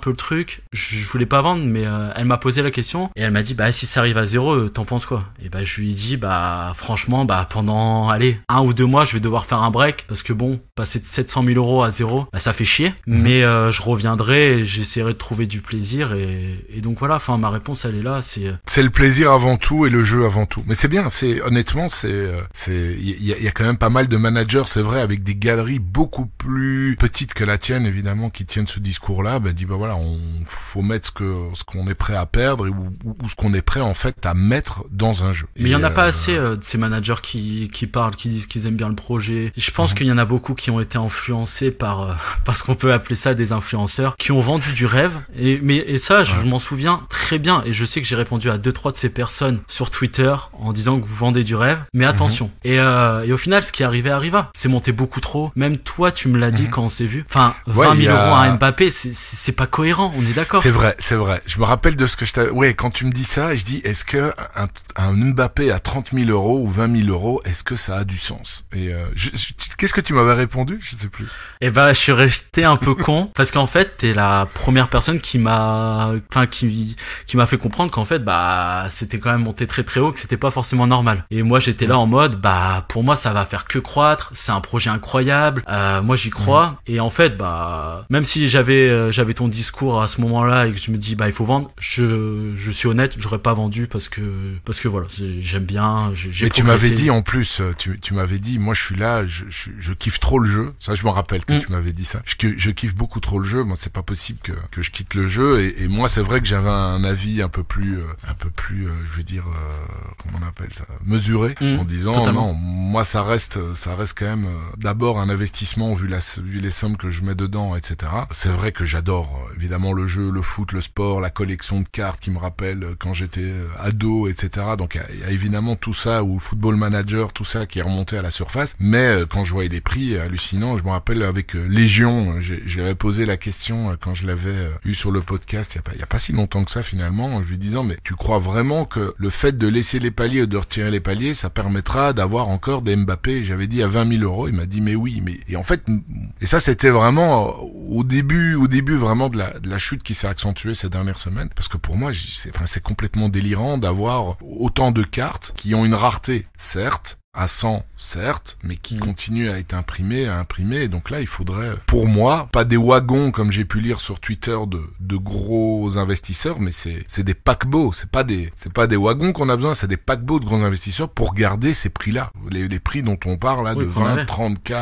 C: le truc. Je voulais pas vendre, mais elle m'a posé la question et elle m'a dit si ça arrive à 0, t'en penses quoi? Et je lui ai dit franchement pendant 1 ou 2 mois je vais devoir faire un break parce que passer de 700 000 euros à 0, ça fait chier. Mais je reviendrai et j'essaierai de trouver du plaisir et donc voilà. Enfin ma réponse elle est là.
B: C'est le plaisir avant tout et le jeu avant tout. Mais c'est bien. Honnêtement il y a quand même pas mal de managers, c'est vrai, avec des galeries beaucoup plus petites que la tienne évidemment, qui tiennent ce discours-là, on faut mettre ce qu'on est prêt à perdre ou ce qu'on est prêt en fait à mettre dans un jeu.
C: Mais il y en a pas assez de ces managers qui parlent, qui disent qu'ils aiment bien le projet. Je pense qu'il y en a beaucoup qui ont été influencés par ce qu'on peut appeler ça des influenceurs, qui ont vendu du rêve. Et ça, je m'en souviens très bien. Et je sais que j'ai répondu à 2-3 de ces personnes sur Twitter en disant que vous vendez du rêve. Mais attention. Et au final, ce qui arriva. C'est monté beaucoup trop. Même toi, tu me l'as dit quand on s'est vu. Enfin, 20 000 euros à Mbappé, c'est pas cohérent, on est d'accord.
B: C'est vrai. Je me rappelle de ce que quand tu me dis ça, je dis, est-ce que un Mbappé à 30 000 euros ou 20 000 euros, est-ce que ça a du sens? Et qu'est-ce que tu m'avais répondu? Je sais plus.
C: Je suis resté un peu con parce qu'en fait, t'es la première personne qui m'a fait comprendre qu'en fait, c'était quand même monté très très haut, que c'était pas forcément normal. Et moi, j'étais là en mode, pour moi, ça va faire que croître. C'est un projet incroyable. Moi, j'y crois. Et en fait, même si j'avais ton discours à ce moment-là et que je me dis il faut vendre, je suis honnête, j'aurais pas vendu parce que voilà, j'aime bien, j'ai
B: Mais tu m'avais dit en plus, tu m'avais dit, moi je suis là, je kiffe trop le jeu. Ça je me rappelle que tu m'avais dit ça. Je kiffe beaucoup trop le jeu. Moi c'est pas possible que je quitte le jeu et moi c'est vrai que j'avais un avis un peu plus je veux dire comment on appelle ça, mesuré, en disant
C: totalement.
B: Non, moi ça reste quand même d'abord un investissement vu les sommes que je mets dedans, etc. C'est vrai que j'adore évidemment le jeu, le foot, le sport, la collection de cartes qui me rappelle quand j'étais ado, etc. Donc il y a évidemment tout ça, ou Football Manager, tout ça qui est remonté à la surface. Mais quand je voyais les prix hallucinants, je me rappelle avec Légion, j'ai posé la question quand je l'avais eu sur le podcast il y a pas si longtemps que ça finalement, en lui disant mais tu crois vraiment que le fait de laisser les paliers ou de retirer les paliers, ça permettra d'avoir encore des Mbappé? J'avais dit à 20 000 euros, il m'a dit mais oui, et en fait, et ça c'était vraiment au début vraiment de la chute qui s'est accentuée ces dernières semaines, parce que pour moi, c'est complètement délirant d'avoir autant de cartes qui ont une rareté, certes, à 100, certes, mais qui continue à être imprimé. Donc là, il faudrait, pour moi, pas des wagons comme j'ai pu lire sur Twitter de gros investisseurs, mais c'est des paquebots. C'est pas des wagons qu'on a besoin, c'est des paquebots de gros investisseurs pour garder ces prix-là. Les prix dont on parle là, de 20, 30 K.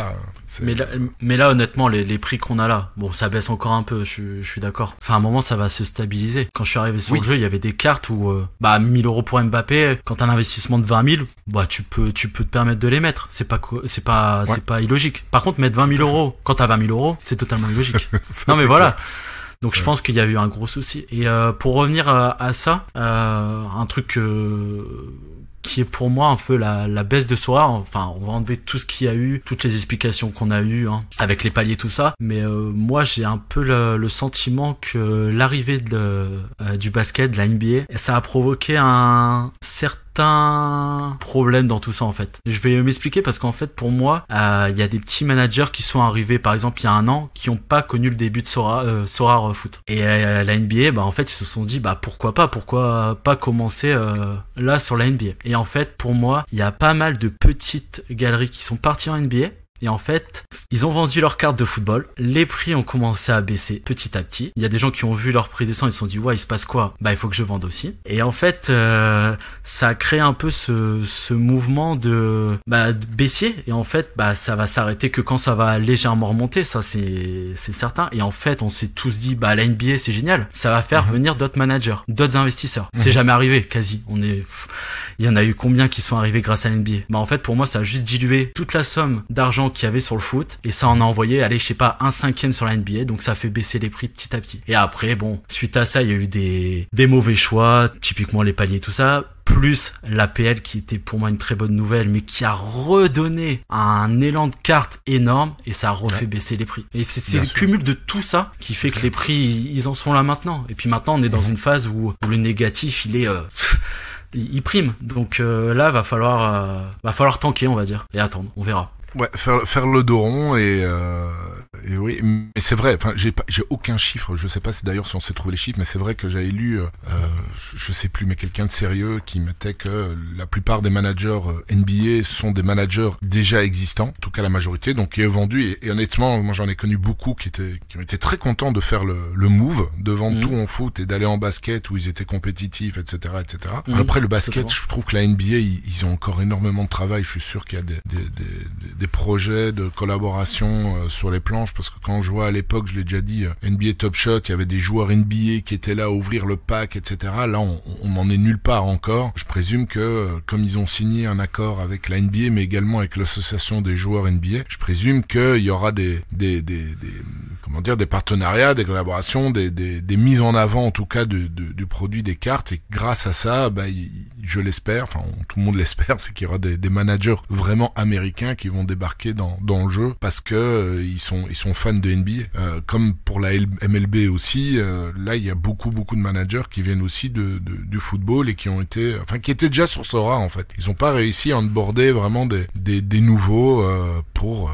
C: Mais là, honnêtement, les prix qu'on a là, bon, ça baisse encore un peu, je suis d'accord. Enfin, à un moment, ça va se stabiliser. Quand je suis arrivé sur le jeu, il y avait des cartes où, 1000 € pour Mbappé, quand t'as un investissement de 20 000, tu peux te permettre de les mettre. C'est pas illogique. Par contre, mettre 20 000 € quand t'as 20 000 €, c'est totalement illogique. Non, mais voilà. Clair. Donc je pense qu'il y a eu un gros souci. Et pour revenir à ça, un truc qui est pour moi un peu la baisse de Sora. Enfin, on va enlever tout ce qu'il y a eu, toutes les explications qu'on a eues, avec les paliers, tout ça. Mais moi, j'ai un peu le sentiment que l'arrivée du basket, de la NBA, ça a provoqué un certain problème dans tout ça en fait. Je vais m'expliquer parce qu'en fait pour moi il y a des petits managers qui sont arrivés par exemple il y a un an qui ont pas connu le début de Sora Foot et la NBA en fait ils se sont dit pourquoi pas commencer là sur la NBA. Et en fait pour moi il y a pas mal de petites galeries qui sont parties en NBA. Et en fait, ils ont vendu leurs cartes de football, les prix ont commencé à baisser petit à petit. Il y a des gens qui ont vu leur prix descendre, ils se sont dit il se passe quoi ? Il faut que je vende aussi. Et en fait, ça a créé un peu ce mouvement de baissier. Et en fait, ça va s'arrêter que quand ça va légèrement remonter, ça c'est certain. Et en fait, on s'est tous dit la NBA c'est génial, ça va faire venir d'autres managers, d'autres investisseurs. C'est jamais arrivé, quasi. Il y en a eu combien qui sont arrivés grâce à la NBA ? En fait, pour moi, ça a juste dilué toute la somme d'argent qu'il y avait sur le foot et ça en a envoyé, allez, je sais pas, 1/5 sur la NBA, donc ça fait baisser les prix petit à petit. Et après, suite à ça, il y a eu des mauvais choix, typiquement les paliers, tout ça, plus l'APL qui était pour moi une très bonne nouvelle, mais qui a redonné un élan de cartes énorme et ça a refait baisser les prix. Et c'est le cumul de tout ça qui fait que les prix, ils en sont là maintenant. Et puis maintenant, on est dans une phase où le négatif, il prime. Donc là, va falloir tanker, on va dire, et attendre, on verra.
B: Ouais, faire le dos rond et oui, mais c'est vrai. Enfin, j'ai aucun chiffre. Je sais pas d'ailleurs si on sait trouver les chiffres, mais c'est vrai que j'avais lu, je sais plus, mais quelqu'un de sérieux qui mettait que la plupart des managers NBA sont des managers déjà existants, en tout cas la majorité, donc qui est vendu. Et honnêtement, moi j'en ai connu beaucoup qui ont été très contents de faire le move, de vendre tout en foot et d'aller en basket où ils étaient compétitifs, etc., etc. Après le basket, je trouve que la NBA ils ont encore énormément de travail. Je suis sûr qu'il y a des projets de collaboration sur les planches, parce que quand je vois à l'époque, je l'ai déjà dit, NBA Top Shot, il y avait des joueurs NBA qui étaient là à ouvrir le pack, etc. Là, on n'en est nulle part encore. Je présume que, comme ils ont signé un accord avec la NBA, mais également avec l'association des joueurs NBA, je présume qu'il y aura des partenariats, des collaborations, des mises en avant, en tout cas, du produit des cartes. Et grâce à ça, je l'espère, enfin, tout le monde l'espère, c'est qu'il y aura des managers vraiment américains qui vont débarquer dans le jeu parce que ils sont fans de NBA. Comme pour la MLB aussi, là, il y a beaucoup de managers qui viennent aussi du football et qui étaient déjà sur Sora, en fait. Ils ont pas réussi à onboarder vraiment des nouveaux pour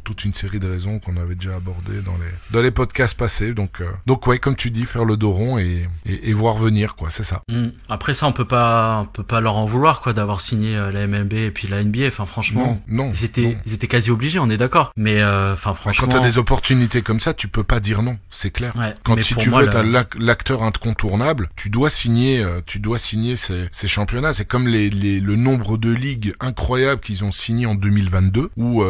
B: toute une série de raisons qu'on avait déjà abordées dans les podcasts passés. Donc ouais, comme tu dis, faire le dos rond et voir venir, quoi, c'est ça.
C: Après ça, on peut pas leur en vouloir, quoi, d'avoir signé la MLB et puis la NBA. Enfin, franchement, ils étaient quasi obligés, on est d'accord. Mais franchement,
B: quand t'as des opportunités comme ça, tu peux pas dire non, c'est clair. Ouais, si tu veux être l'acteur incontournable, tu dois signer ces championnats. C'est comme le nombre de ligues incroyables qu'ils ont signé en 2022 où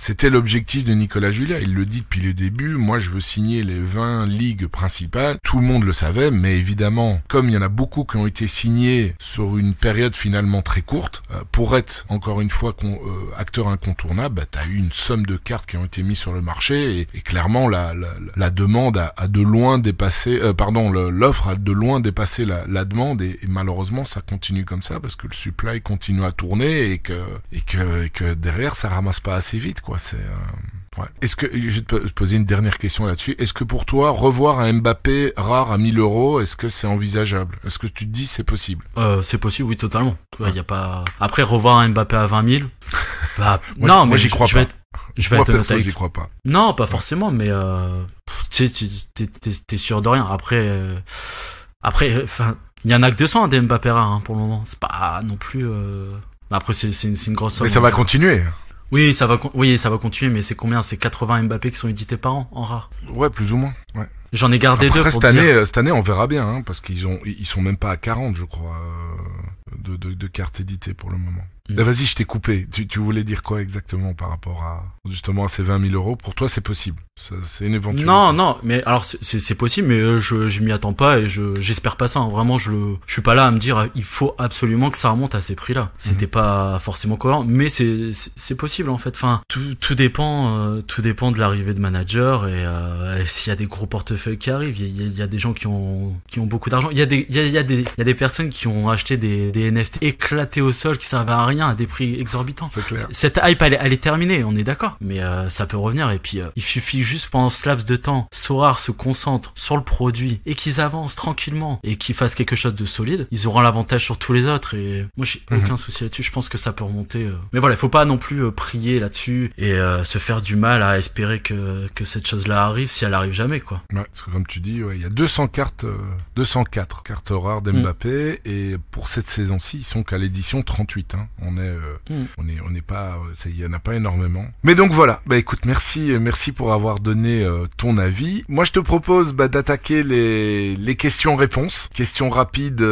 B: c'était l'objectif de Nicolas Julia. Il le dit depuis le début. Moi, je veux signer les 20 ligues principales. Tout le monde le savait, mais évidemment, comme il y en a beaucoup qui ont été signés sur une période finalement très courte, pour être, encore une fois, acteur incontournable, t'as eu une somme de cartes qui ont été mises sur le marché et clairement, la demande a de loin dépassé, l'offre a de loin dépassé la demande et malheureusement, ça continue comme ça parce que le supply continue à tourner et que derrière, ça ramasse pas assez vite, quoi. Ouais. Est-ce que, je vais te poser une dernière question là-dessus. Est-ce que pour toi, revoir un Mbappé rare à 1 000 €, est-ce que c'est envisageable? Est-ce que tu te dis c'est possible?
C: C'est possible, oui, totalement. Il y a pas. Après, revoir un Mbappé à 20 000.
B: Non, moi j'y crois pas.
C: Je vais
B: Moi,
C: être honnête
B: perso,
C: avec
B: j'y
C: toi.
B: crois pas.
C: Non, pas forcément, mais tu sais, t'es sûr de rien. Après, enfin, il y en a que 200 des Mbappé rares hein, pour le moment. C'est pas non plus. Après, c'est une grosse somme.
B: Mais ça va continuer.
C: Oui, ça va continuer, mais c'est combien? C'est 80 Mbappé qui sont édités par an en rare.
B: Ouais, plus ou moins. Ouais.
C: J'en ai gardé
B: Après,
C: deux pour dire.
B: cette année, on verra bien, hein, parce ils sont même pas à 40, je crois, de cartes éditées pour le moment. Vas-y, je t'ai coupé. Tu voulais dire quoi exactement par rapport à justement à ces 20 000 euros? Pour toi, c'est possible. C'est une éventualité.
C: Non, mais alors c'est possible, mais je m'y attends pas et j'espère pas ça. Hein. Vraiment, je suis pas là à me dire il faut absolument que ça remonte à ces prix-là. C'était pas forcément cohérent, mais c'est possible en fait. Enfin, tout dépend de l'arrivée de manager et s'il y a des gros portefeuilles qui arrivent. Il y a des gens qui ont beaucoup d'argent. Il y a des personnes qui ont acheté des NFT éclatés au sol qui servent à rien à des prix exorbitants.
B: C'est clair.
C: Cette hype elle est terminée, on est d'accord. Mais ça peut revenir et puis il suffit juste pendant ce laps de temps, Sorare se concentre sur le produit et qu'ils avancent tranquillement et qu'ils fassent quelque chose de solide, ils auront l'avantage sur tous les autres et moi j'ai aucun souci là-dessus, je pense que ça peut remonter. Mais voilà, il faut pas non plus prier là-dessus et se faire du mal à espérer que cette chose-là arrive si elle arrive jamais quoi.
B: Ouais, parce que comme tu dis, ouais, il y a 204 cartes rares d'Mbappé et pour cette saison-ci, ils sont qu'à l'édition 38 hein. On n'est pas il y en a pas énormément. Mais donc voilà, bah écoute, merci pour avoir donné ton avis. Moi, je te propose d'attaquer les questions-réponses. Questions rapides.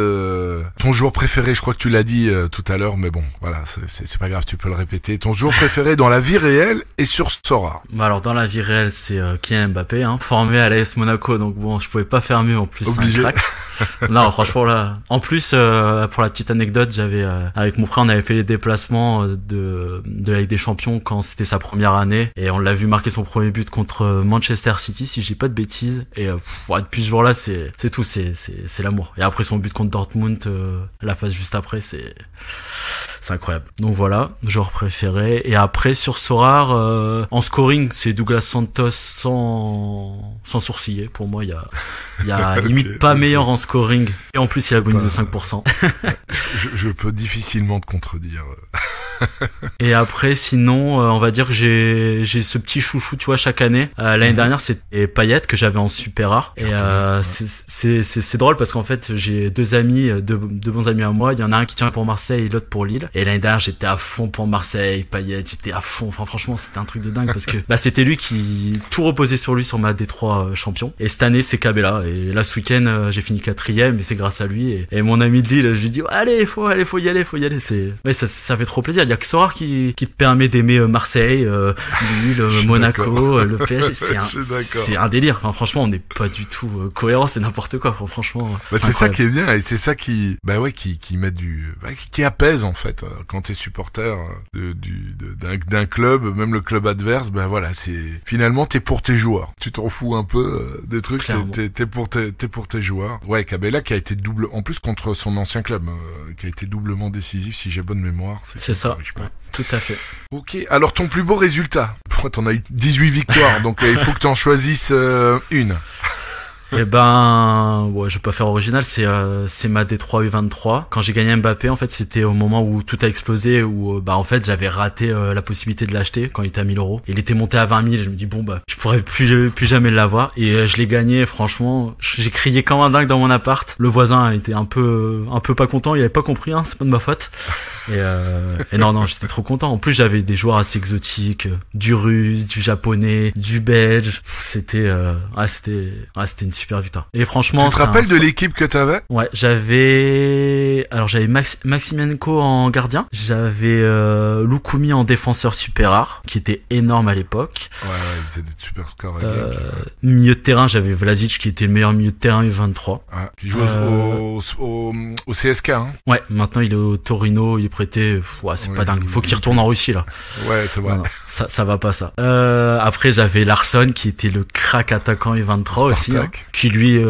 B: Ton joueur préféré, je crois que tu l'as dit tout à l'heure, mais bon, voilà, c'est pas grave, tu peux le répéter. Ton joueur préféré dans la vie réelle et sur Sorare.
C: Bah alors dans la vie réelle, c'est Kylian Mbappé, hein, formé à l'AS Monaco, donc bon, je pouvais pas faire mieux en plus.
B: Obligé.
C: C'est un crack. Non, franchement là. En plus, pour la petite anecdote, j'avais avec mon frère, on avait fait les déplacements de la Ligue des Champions quand c'était sa première année et on l'a vu marquer son premier but contre Manchester City, si j'ai pas de bêtises. Et depuis ce jour-là, c'est tout, c'est l'amour. Et après son but contre Dortmund, la phase juste après, c'est incroyable. Donc voilà, joueur préféré. Et après sur Sorare, en scoring, c'est Douglas Santos sans sourciller. Pour moi, il y a limite pas meilleur en scoring. Et en plus, il a le bonus de 5%.
B: je peux difficilement te contredire.
C: Et après, sinon, on va dire que j'ai ce petit chouchou, tu vois, chaque année. L'année dernière, c'était Payet que j'avais en super rare. Et c'est drôle parce qu'en fait, j'ai deux bons amis à moi. Il y en a un qui tient pour Marseille et l'autre pour Lille. Et l'année dernière, j'étais à fond pour Marseille, Payet, j'étais à fond. Enfin, franchement, c'était un truc de dingue parce que c'était lui qui tout reposait sur lui sur ma D3 champion. Et cette année, c'est Cabella. Et là, ce week-end, j'ai fini 4ème et c'est grâce à lui. Et mon ami de Lille, je lui dis, allez, faut y aller. Ça fait trop plaisir. Il y a que Sorare qui te permet d'aimer Marseille, Lille, Monaco, le PSG. C'est un délire. Enfin, franchement, on n'est pas du tout cohérent, c'est n'importe quoi. Enfin, franchement.
B: C'est ça qui est bien et c'est ça qui met qui apaise en fait quand t'es supporter d'un club, même le club adverse. Voilà, finalement t'es pour tes joueurs. Tu t'en fous un peu des trucs. T'es pour tes joueurs. Ouais, Cabella qui a été en plus contre son ancien club, qui a été doublement décisif si j'ai bonne mémoire.
C: C'est ça. Ouais, tout à fait.
B: Ok, alors ton plus beau résultat. T'en as eu 18 victoires, donc il faut que t'en choisisses une.
C: Eh ben, ouais, je vais pas faire original, c'est ma D3 U23. Quand j'ai gagné Mbappé, en fait, c'était au moment où tout a explosé, où en fait, j'avais raté la possibilité de l'acheter quand il était à 1000 €. Il était monté à 20 000, je me dis je pourrais plus jamais l'avoir. Et je l'ai gagné, franchement, j'ai crié comme un dingue dans mon appart. Le voisin a été un peu pas content, il avait pas compris, hein, c'est pas de ma faute. Et non, j'étais trop content. En plus, j'avais des joueurs assez exotiques, du russe, du japonais, du belge. C'était une super victoire. Et franchement,
B: tu te rappelles de l'équipe que t'avais?
C: Ouais, j'avais Maximenko en gardien, j'avais Lukumi en défenseur super rare, qui était énorme à l'époque.
B: Ouais, il faisait des super scores.
C: Milieu de terrain, j'avais Vlasic qui était le meilleur milieu de terrain U23.
B: Ah, qui joue au CSK, hein.
C: Ouais, maintenant il est au Torino, il est prêté. Ouais, c'est pas dingue. Il faut qu'il retourne en Russie là.
B: Ouais, c'est vrai.
C: Non, ça va pas ça. Après j'avais Larsson qui était le crack attaquant U23 aussi, hein, qui lui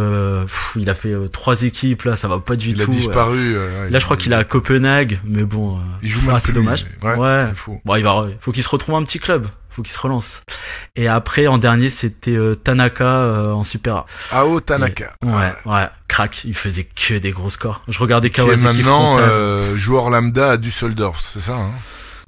C: il a fait 3 équipes là, ça va pas du tout.
B: Il a disparu.
C: Là je crois qu'il est à Copenhague, mais bon,
B: il joue même
C: c'est dommage.
B: Ouais, c'est fou.
C: Bon, faut qu'il se retrouve un petit club. Faut qu'il se relance. Et après, en dernier, c'était Tanaka en Super A.
B: Ao Tanaka.
C: Ouais, crack. Il faisait que des gros scores. Je regardais Kawasaki.
B: Qui est maintenant joueur lambda à Düsseldorf, c'est ça, hein?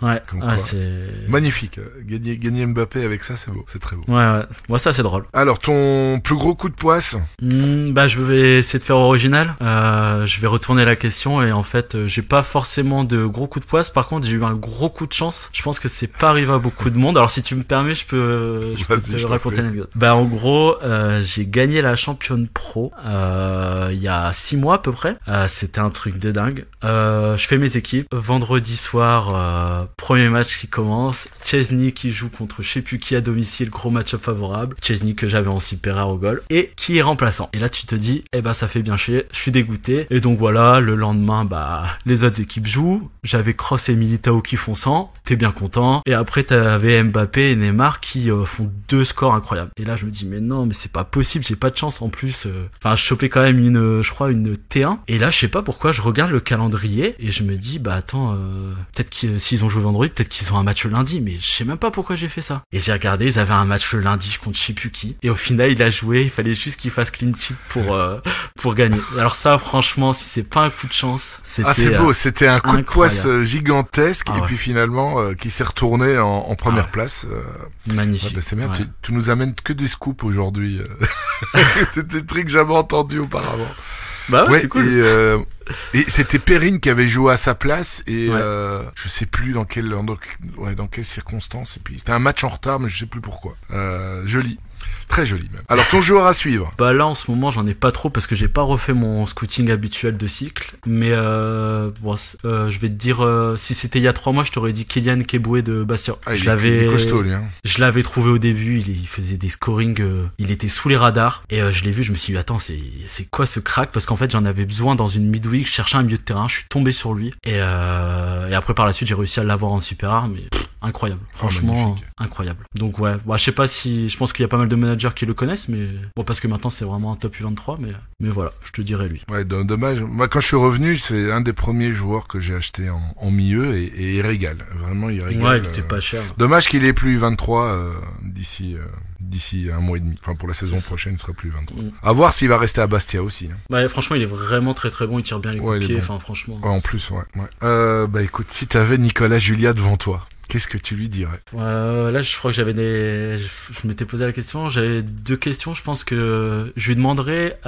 C: Ouais,
B: Quoi.
C: c'est
B: Magnifique. Gagner Mbappé avec ça, c'est beau. C'est très beau.
C: Ouais. Moi, ça, c'est drôle.
B: Alors, ton plus gros coup de poisse?
C: Je vais essayer de faire original. Je vais retourner la question et en fait, j'ai pas forcément de gros coups de poisse. Par contre, j'ai eu un gros coup de chance. Je pense que c'est pas arrivé à beaucoup de monde. Alors, si tu me permets, je peux te raconter une anecdote. En gros, j'ai gagné la championne pro il y a 6 mois à peu près. C'était un truc de dingue. Je fais mes équipes. Vendredi soir, premier match qui commence. Chesney qui joue contre je sais plus qui à domicile, gros match-up favorable. Chesney que j'avais en super rare au goal et qui est remplaçant. Et là tu te dis, ça fait bien chier, je suis dégoûté. Et donc voilà, le lendemain, les autres équipes jouent. J'avais Kroos et Militao qui font 100, t'es bien content. Et après t'avais Mbappé et Neymar qui font 2 scores incroyables. Et là je me dis, mais non, mais c'est pas possible, j'ai pas de chance en plus. Je chopais quand même une T1. Et là je sais pas pourquoi, je regarde le calendrier et je me dis, attends, peut-être que s'ils ont joué vendredi, peut-être qu'ils ont un match le lundi, mais je sais même pas pourquoi j'ai fait ça. Et j'ai regardé, ils avaient un match le lundi contre je sais plus qui. Et au final, il a joué, il fallait juste qu'il fasse clean sheet pour gagner. Alors ça, franchement, si c'est pas un coup de chance, c'était
B: c'est beau, c'était un coup
C: incroyable.
B: de poisse gigantesque et
C: ouais.
B: Puis finalement, qui s'est retourné en première place.
C: Magnifique.
B: C'est bien,
C: ouais.
B: tu nous amènes que des scoops aujourd'hui. Des trucs jamais entendus auparavant.
C: C'est cool.
B: Et c'était Perrine qui avait joué à sa place et je sais plus dans quelles circonstances. Et puis c'était un match en retard, mais je sais plus pourquoi. Joli. Très joli même. Alors ton joueur à suivre?
C: Là en ce moment j'en ai pas trop parce que j'ai pas refait mon scouting habituel de cycle. Mais je vais te dire, si c'était il y a 3 mois, je t'aurais dit Kylian Keboué de Bastia.
B: Il est costaud lui.
C: Je l'avais trouvé au début, il faisait des scorings, il était sous les radars. Et je l'ai vu, je me suis dit attends, c'est quoi ce crack? Parce qu'en fait j'en avais besoin dans une midweek, je cherchais un milieu de terrain, je suis tombé sur lui. Et après par la suite j'ai réussi à l'avoir en super rare, mais incroyable. Franchement incroyable. Donc je sais pas si, je pense qu'il y a pas mal de managers qui le connaissent, mais parce que maintenant c'est vraiment un top U23, mais voilà, je te dirais lui.
B: Ouais, dommage. Moi quand je suis revenu, c'est un des premiers joueurs que j'ai acheté en milieu et il régale. Vraiment il régale.
C: Ouais, il était pas cher.
B: Dommage qu'il ait plus 23 d'ici un mois et demi. Enfin pour la saison prochaine, il sera plus 23. À voir s'il va rester à Bastia aussi.
C: Franchement, il est vraiment très très bon, il tire bien les coups de pied, franchement.
B: Ouais, en plus, ouais. Écoute, si t'avais Nicolas Julia devant toi, qu'est-ce que tu lui dirais?
C: Là, je crois que je m'étais posé la question. J'avais 2 questions. Je pense que je lui demanderais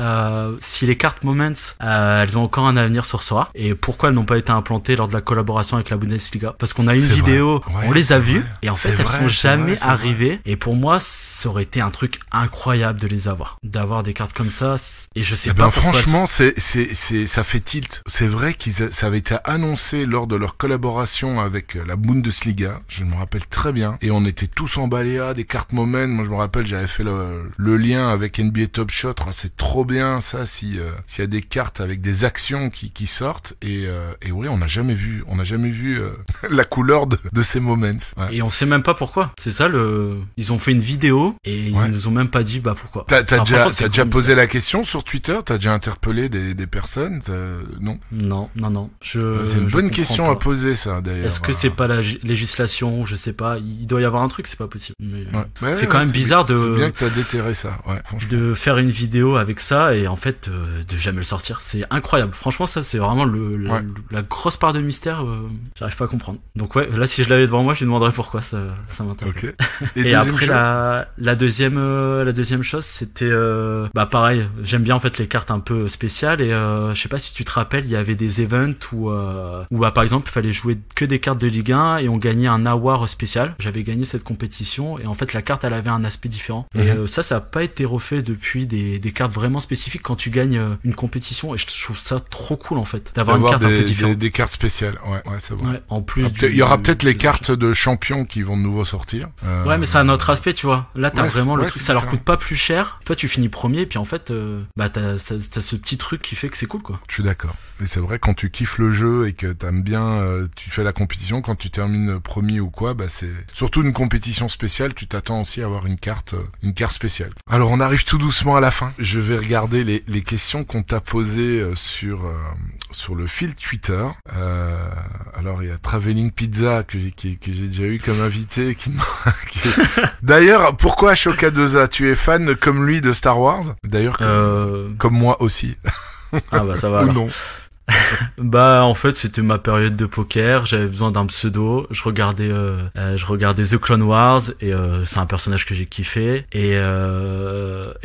C: si les cartes Moments, elles ont encore un avenir sur Sora et pourquoi elles n'ont pas été implantées lors de la collaboration avec la Bundesliga. Parce qu'on a une vidéo, on les a vues et en fait elles sont jamais arrivées. Et pour moi, ça aurait été un truc incroyable de les avoir, d'avoir des cartes comme ça. Et je sais pas.
B: Franchement, ça fait tilt. C'est vrai ça avait été annoncé lors de leur collaboration avec la Bundesliga. Je me rappelle très bien. Et on était tous emballés des cartes Moment. Moi, je me rappelle, j'avais fait le lien avec NBA Top Shot. C'est trop bien, ça, s'il y a des cartes avec des actions qui sortent. Et oui, on n'a jamais vu la couleur de ces Moments. Ouais.
C: Et on sait même pas pourquoi. C'est ça ils ont fait une vidéo et ils nous ont même pas dit pourquoi.
B: T'as déjà posé la question sur Twitter? T'as déjà interpellé des personnes? Non.
C: Non.
B: C'est une bonne question à poser, ça, d'ailleurs.
C: Est-ce que c'est pas la législation? Je sais pas, il doit y avoir un truc, c'est pas possible. Mais c'est quand même bizarre
B: c'est bien que t'as déterré ça,
C: de faire une vidéo avec ça et en fait de jamais le sortir. C'est incroyable. Franchement, ça c'est vraiment la grosse part de mystère. J'arrive pas à comprendre. Donc là si je l'avais devant moi, je lui demanderais pourquoi. Ça m'intéresse.
B: Okay.
C: Et après la deuxième chose, c'était pareil. J'aime bien en fait les cartes un peu spéciales et je sais pas si tu te rappelles, il y avait des events où par exemple il fallait jouer que des cartes de Ligue 1 et on gagnait un award spécial. J'avais gagné cette compétition et en fait la carte elle avait un aspect différent. Et ça a pas été refait depuis des cartes vraiment spécifiques quand tu gagnes une compétition et je trouve ça trop cool en fait d'avoir une carte un peu différente.
B: Des cartes spéciales. Ouais, c'est vrai.
C: Ouais, en plus
B: il y aura peut-être les cartes de champions qui vont de nouveau sortir.
C: Ouais, mais c'est un autre aspect, tu vois. Là t'as vraiment le truc, ça leur coûte pas plus cher. Toi tu finis premier et puis en fait t'as ce petit truc qui fait que c'est cool quoi.
B: Je suis d'accord. Et c'est vrai quand tu kiffes le jeu et que t'aimes bien tu fais la compétition, quand tu termines premier ou quoi, c'est surtout une compétition spéciale, tu t'attends aussi à avoir une carte spéciale. Alors on arrive tout doucement à la fin. Je vais regarder les questions qu'on t'a posées sur le fil Twitter. Alors il y a Traveling Pizza que j'ai déjà eu comme invité D'ailleurs, pourquoi Shokadoza? Tu es fan comme lui de Star Wars? D'ailleurs comme moi aussi.
C: Ah ça va alors.
B: Non.
C: Bah en fait c'était ma période de poker, j'avais besoin d'un pseudo, je regardais The Clone Wars et c'est un personnage que j'ai kiffé et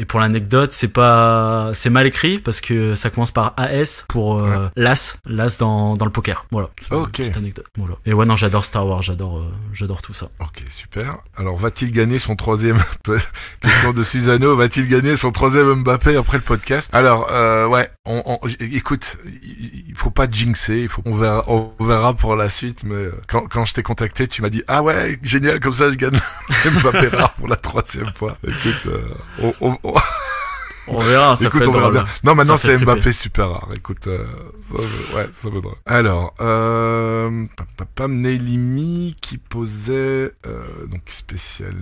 C: pour l'anecdote c'est mal écrit parce que ça commence par AS pour l'as dans le poker. Voilà.
B: Ok.
C: Petite anecdote. Voilà. Et ouais non j'adore Star Wars, j'adore tout ça.
B: Ok, super. Alors va-t-il gagner son troisième question de Susano, va-t-il gagner son troisième Mbappé après le podcast? Alors ouais, écoute, il faut pas jinxer, on verra pour la suite, mais quand je t'ai contacté, tu m'as dit ah ouais, génial, comme ça je gagne Mbappé rare pour la troisième fois. Écoute,
C: on verra, ça
B: écoute,
C: peut
B: on verra bien. Non, maintenant c'est Mbappé
C: triper.
B: super rare. Écoute, ça vaudra. Alors, Nelimi qui posait donc spécial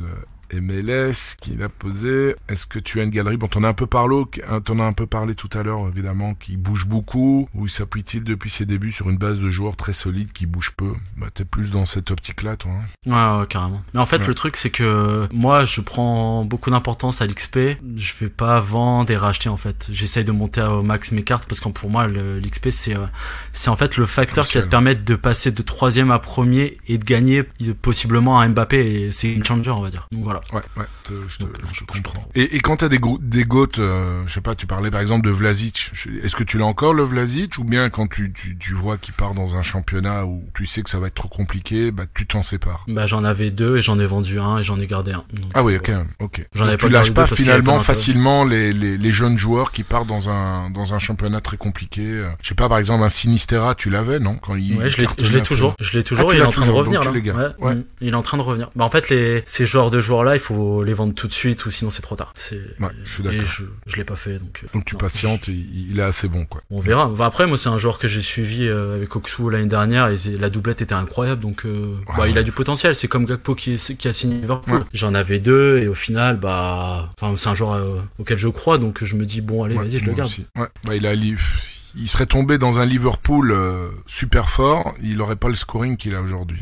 B: MLS qui l'a posé. Est-ce que tu as une galerie? Bon, t'en as un peu parlé tout à l'heure, évidemment, qui bouge beaucoup. Où s'appuie-t-il depuis ses débuts sur une base de joueurs très solide qui bouge peu? Bah, t'es plus dans cette optique-là, toi. Hein,
C: ouais, carrément. Mais en fait, le truc, c'est que moi, je prends beaucoup d'importance à l'XP. Je vais pas vendre et racheter, en fait. J'essaye de monter au max mes cartes parce que pour moi, l'XP, c'est en fait le facteur qui va te permettre de passer de 3e à 1er et de gagner possiblement un Mbappé. Et c'est une changer, on va dire. Donc voilà.
B: Ouais, je comprends. Et quand t'as des goats, je sais pas, tu parlais par exemple de Vlasic. Est-ce que tu l'as encore le Vlasic, ou bien quand tu vois qu'il part dans un championnat où tu sais que ça va être trop compliqué, bah tu t'en sépares? Bah
C: j'en avais 2 et j'en ai vendu un et j'en ai gardé un. Donc,
B: ah oui, ok.
C: J'en ai
B: tu lâches pas finalement facilement les jeunes joueurs qui partent dans un championnat très compliqué. Je sais pas, par exemple un Sinistera, tu l'avais, non? Quand
C: je l'ai toujours. Il est en train de revenir là. Ouais. Il est en train de revenir. Bah en fait ces genres de joueurs là, il faut les vendre tout de suite ou sinon c'est trop tard.
B: Ouais, je suis d'accord.
C: Et je l'ai pas fait donc
B: tu patientes, il est assez bon quoi.
C: On verra. Enfin, après moi c'est un joueur que j'ai suivi avec Oxford l'année dernière et la doublette était incroyable donc il a du potentiel, c'est comme Gakpo qui a signé Liverpool. Ouais. J'en avais 2 et au final c'est un joueur auquel je crois donc je me dis bon allez vas-y je le garde.
B: Aussi. Ouais, il serait tombé dans un Liverpool super fort, il aurait pas le scoring qu'il a aujourd'hui.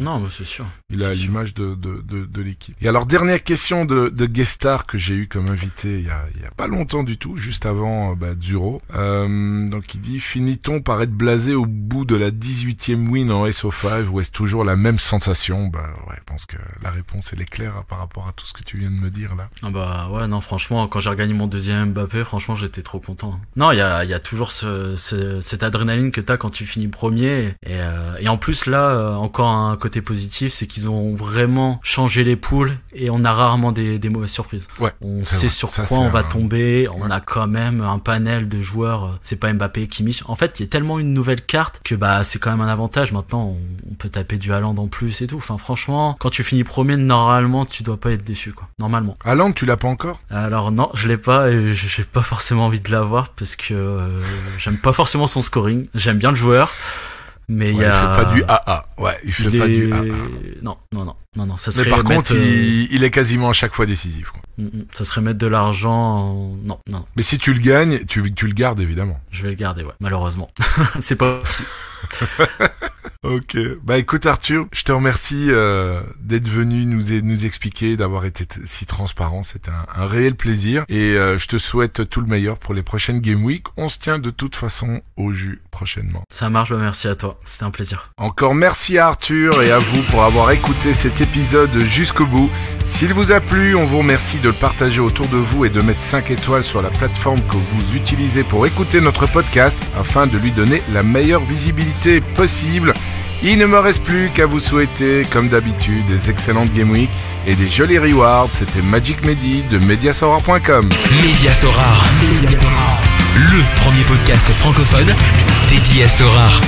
C: Non, mais c'est sûr.
B: Il a l'image de l'équipe. Et alors, dernière question de Guestar que j'ai eu comme invité il y a pas longtemps du tout, juste avant Zuro. Donc il dit, finit-on par être blasé au bout de la 18e win en SO5 ou est-ce toujours la même sensation? Ouais, je pense que la réponse elle est claire par rapport à tout ce que tu viens de me dire là.
C: Ah ouais, non, franchement, quand j'ai regagné mon 2e Mbappé, franchement, j'étais trop content. Non, il y a toujours cette adrénaline que t'as quand tu finis premier et en plus là, encore un côté positif, c'est qu'ils ont vraiment changé les poules et on a rarement des mauvaises surprises.
B: Ouais,
C: on sait sur quoi on va tomber, on a quand même un panel de joueurs, c'est pas Mbappé, Kimmich. En fait, il y a tellement une nouvelle carte que c'est quand même un avantage. Maintenant, on peut taper du Haaland en plus et tout. Enfin, franchement, quand tu finis premier, normalement, tu dois pas être déçu, quoi. Normalement.
B: Haaland, tu l'as pas encore?
C: Alors non, je l'ai pas et j'ai pas forcément envie de l'avoir parce que j'aime pas forcément son scoring. J'aime bien le joueur. Mais il
B: fait pas du AA. Ouais, il fait pas du AA.
C: Non, ça serait.
B: Mais par contre, il est quasiment à chaque fois décisif, quoi.
C: Ça serait mettre de l'argent Non.
B: Mais si tu le gagnes, tu le gardes, évidemment.
C: Je vais le garder, ouais. Malheureusement. C'est pas possible.
B: Ok. Écoute Arthur, je te remercie d'être venu nous expliquer, d'avoir été si transparent. C'était un réel plaisir. Et je te souhaite tout le meilleur pour les prochaines Game Week. On se tient de toute façon au jus prochainement.
C: Ça marche, merci à toi. C'était un plaisir.
B: Encore merci à Arthur et à vous pour avoir écouté cet épisode jusqu'au bout. S'il vous a plu, on vous remercie de le partager autour de vous et de mettre 5 étoiles sur la plateforme que vous utilisez pour écouter notre podcast afin de lui donner la meilleure visibilité possible. Il ne me reste plus qu'à vous souhaiter, comme d'habitude, des excellentes Game Week et des jolis rewards. C'était Magic Mehdi de Mediasorare.com.
A: Mediasorare, le premier podcast francophone dédié à Sorare.